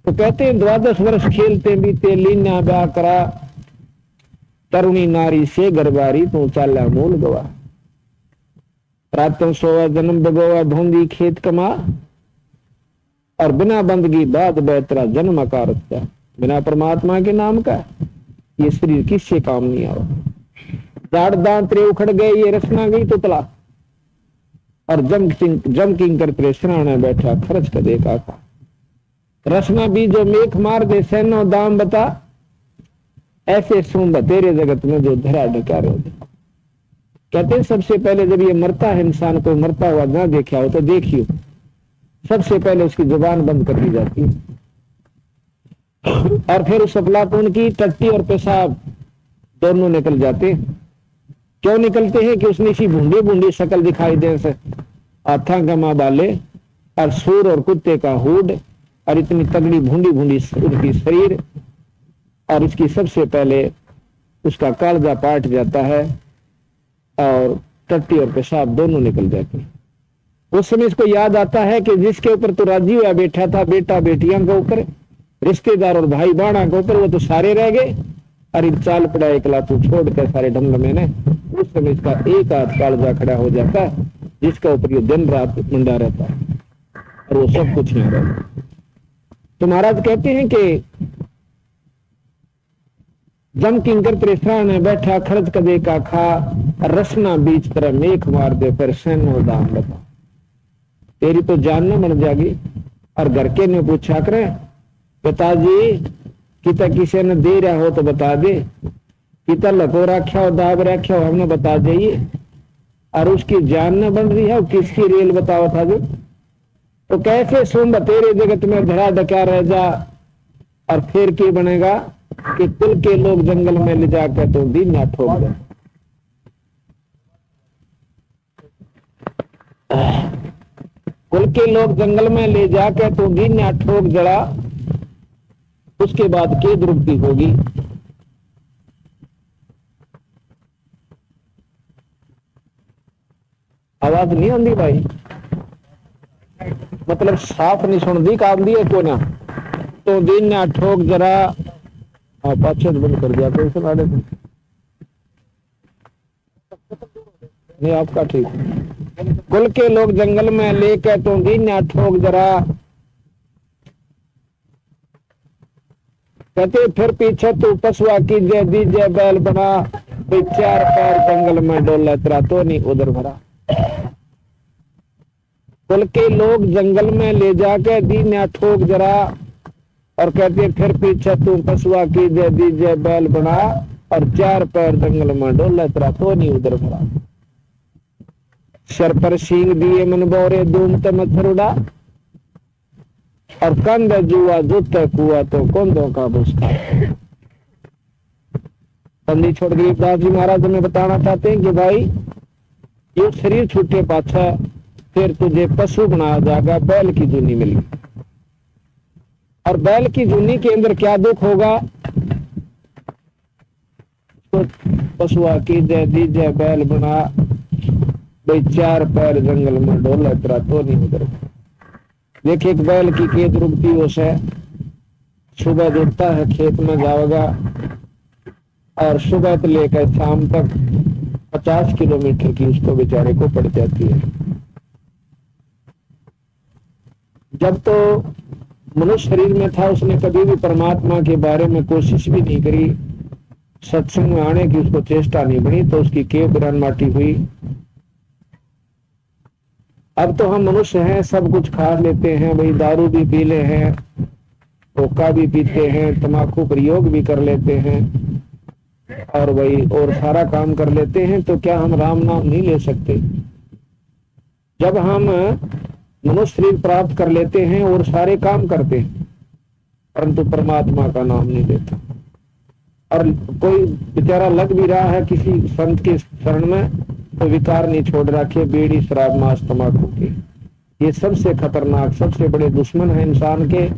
तो कहते हैं 12 वर्ष खेलते बीते लीन ब्याह करा, तरुणी नारी से गरबारी तू चाला मूल गवा। प्रातः सोवा जन्म बगोवा ढूंढी खेत कमा, और बिना बंदगी बाद बेतरा जन्म अकारत का। बिना परमात्मा के नाम का ये शरीर किससे काम नहीं आवा। दाढ़ दांत रे उखड़ गए, ये रचना गई तो तला, और जम किंग कर प्रेशना बैठा खर्च कर देखा था। रचना भी जो मेख मार दे सैनो दाम बता, ऐसे सुन तेरे जगत में जो धरा ढकार हो। कहते हैं सबसे पहले जब ये मरता है, इंसान को मरता हुआ ना देखा हो तो देखियो, सबसे पहले उसकी जुबान बंद कर दी जाती है, और फिर उस अफलातून की टट्टी और पेशाब दोनों निकल जाते हैं। क्यों निकलते हैं कि उसने इसी बूंदी बूंदी शक्ल दिखाई दे से आथा गमा बाले, और सूर और कुत्ते का हुड, और इतनी तगड़ी भूंडी भूंडी उसकी शरीर, और इसकी सबसे पहले उसका कालजा पाट जाता है, और टट्टी और पेशाब दोनों निकल जाते हैं। उस समय इसको याद आता है कि जिसके ऊपर तो राजी हुआ बैठा था, बेटा बेटियां के ऊपर, रिश्तेदार और भाई बाणा के ऊपर, वो तो सारे रह गए, अरे चाल पड़ा एकला तू छोड़ कर सारे ढंग में ने। उस समय इसका एक हाथ कालजा खड़ा हो जाता है, जिसका ऊपर ये दिन रात मुंडा रहता है, और वो सब कुछ यहाँ रहता। तो महाराज कहते हैं कि जम किंकर त्रिस्रा ने बैठा खर्च कदे का खा रसना बीच तरह मेख मार दे फिर सैनो दाम बता। तेरी तो जान न बन जाएगी। और घर के ने पूछा करे पिताजी किता किसी ने दे रहा हो तो बता दे, किता लको रखा हो दाब रखा हो हमने बता जाइए। और उसकी जान न बन रही है किसकी रेल बताओ था जो। तो कैसे सुन तेरे जगत में धरा डका रह जा। और फिर क्या बनेगा कि कुल के लोग जंगल में ले जाकर तो दिन ना ठोक दे। कुल के लोग जंगल में ले जाकर तो दिन ना ठोक जड़ा। उसके बाद के द्रुपति होगी। आवाज नहीं आती भाई, मतलब साफ नहीं सुनती काम दी है को ना। तो दिन ना ठोक जरा पाछे बंद कर दिया तो सुना दे नहीं आपका ठीक। कुल के लोग जंगल में लेकर तो दिन ना ठोक जरा। कहते फिर पीछे तू पशुआ की जय दीजे बैल बना। चार पैर जंगल में डोला तेरा तो नहीं उधर भरा। कुल के लोग जंगल में ले जाके दीना ठोक जरा। और कहते फिर पीछे तू पशुआ की जय दीजे बैल बना। और चार पैर जंगल में डोला तेरा तो नहीं उधर भरा। सर पर सींग दिए मन बोरे दूमते मच्छर उड़ा। और कंध जुआ जूते कुआ तो कोंदों का बुस्का। बंदी छोड़ गरीबदास जी महाराज हमें बताना चाहते हैं कि भाई ये शरीर छूटे पाछा फिर तुझे पशु बनाया जाएगा। बैल की जूनी मिली। और बैल की जूनी के अंदर क्या दुख होगा। तो पशुआ की जय दीजय बैल बना। भाई चार पैर जंगल में डोला तेरा तो नहीं उधर। देखिए एक बैल की खेत रुकती उसे सुबह जुटता है खेत में जाएगा। और सुबह से लेकर शाम तक 50 किलोमीटर की उसको बेचारे को पड़ जाती है। जब तो मनुष्य शरीर में था उसने कभी भी परमात्मा के बारे में कोशिश भी नहीं करी। सत्संग में आने की उसको चेष्टा नहीं बनी तो उसकी केव बिरान माटी हुई। अब तो हम मनुष्य हैं सब कुछ खा लेते हैं भाई। दारू भी पी ले हैं, हुक्का भी पीते हैं, तंबाकू प्रयोग भी कर लेते हैं और भाई और सारा काम कर लेते हैं। तो क्या हम राम नाम नहीं ले सकते। जब हम मनुष्य शरीर प्राप्त कर लेते हैं और सारे काम करते हैं परंतु परमात्मा का नाम नहीं लेता। और कोई बेचारा लग भी रहा है किसी संत के शरण में तो विकार नहीं छोड़ रखे। बीड़ी शराब मांस तंबाकू के ये सबसे खतरनाक सबसे बड़े दुश्मन है इंसान के।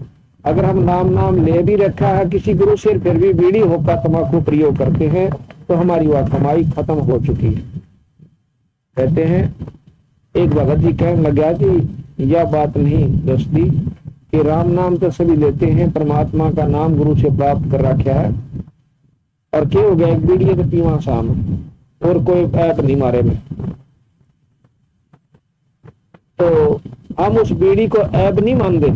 अगर हम नाम ले भी रखा है किसी गुरु से फिर भी बीड़ी होकर तंबाकू प्रयोग करते हैं तो हमारी वह कमाई खत्म हो चुकी है। कहते हैं एक भगत जी कहने लगा कि यह बात नहीं दसती कि राम नाम तो सभी लेते हैं, परमात्मा का नाम गुरु से प्राप्त कर रखा है और क्या हो गया एक बीड़ी तो पीवा शाम और कोई ऐप नहीं मारे में। तो हम उस बीड़ी को ऐप नहीं मानते,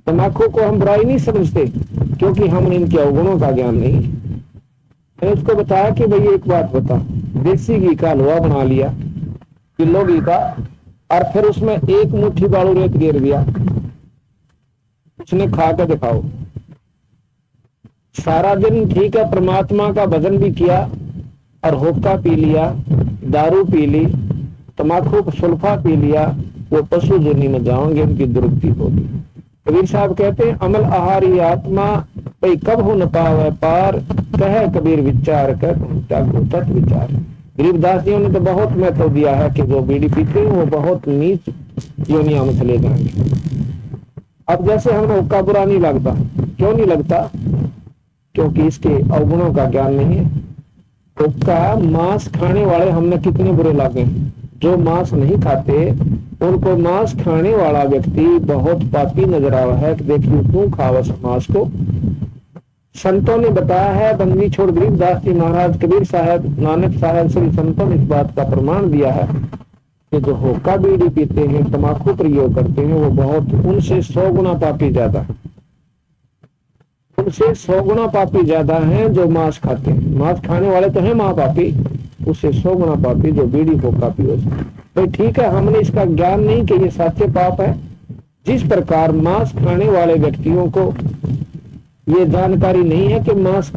तंबाकू को हम बुराई नहीं समझते क्योंकि हम इनके अवगुणों का ज्ञान नहीं। मैंने उसको बताया कि भाई एक बात बता, देसी घी का हलवा बना लिया किलो घी का और फिर उसमें एक मुट्ठी बालू रेत गिर दिया, उसने खा के दिखाओ। सारा दिन ठीक है परमात्मा का भजन भी किया और हुक्का पी लिया, दारू पी ली, तंबाकू सुल्फा पी लिया, वो पशु जोनी में जाओगे उनकी दुर्गति होगी। कबीर साहब कहते हैं अमल आहारी आत्मा भाई कब हो न पावे पार, कहे कबीर विचार कर तत् विचार। गरीबदास जी ने तो बहुत महत्व दिया है कि जो बीड़ी पीते हैं वो बहुत नीच योनिया में चले जाएंगे। अब जैसे हमें हुक्का बुरा नहीं लगता, क्यों नहीं लगता? क्योंकि इसके अवगुणों का ज्ञान नहीं है। हुक्का मांस खाने वाले हमने कितने बुरे लगे, जो मांस नहीं खाते उनको मांस खाने वाला व्यक्ति बहुत पापी नजर आवा है कि देखिए क्यों खावस मांस को। संतों ने बताया है, बंदी छोड़ गरीबदास जी महाराज, कबीर साहब, नानक साहब, सभी संतों ने इस बात का प्रमाण दिया है कि जो हुक्का बीड़ी पीते हैं, तंबाकू प्रयोग करते हैं, वो बहुत उनसे 100 गुना पापी ज्यादा। उनसे 100 गुना पापी ज्यादा हैं जो मांस खाते हैं। मांस खाने वाले तो हैं महापापी, उससे 100 गुना पापी जो बीड़ी हुक्का पियो। भाई ठीक है, हमने इसका ज्ञान नहीं कि ये सत्य पाप है। जिस प्रकार मांस खाने वाले व्यक्तियों को ये जानकारी नहीं है कि मांस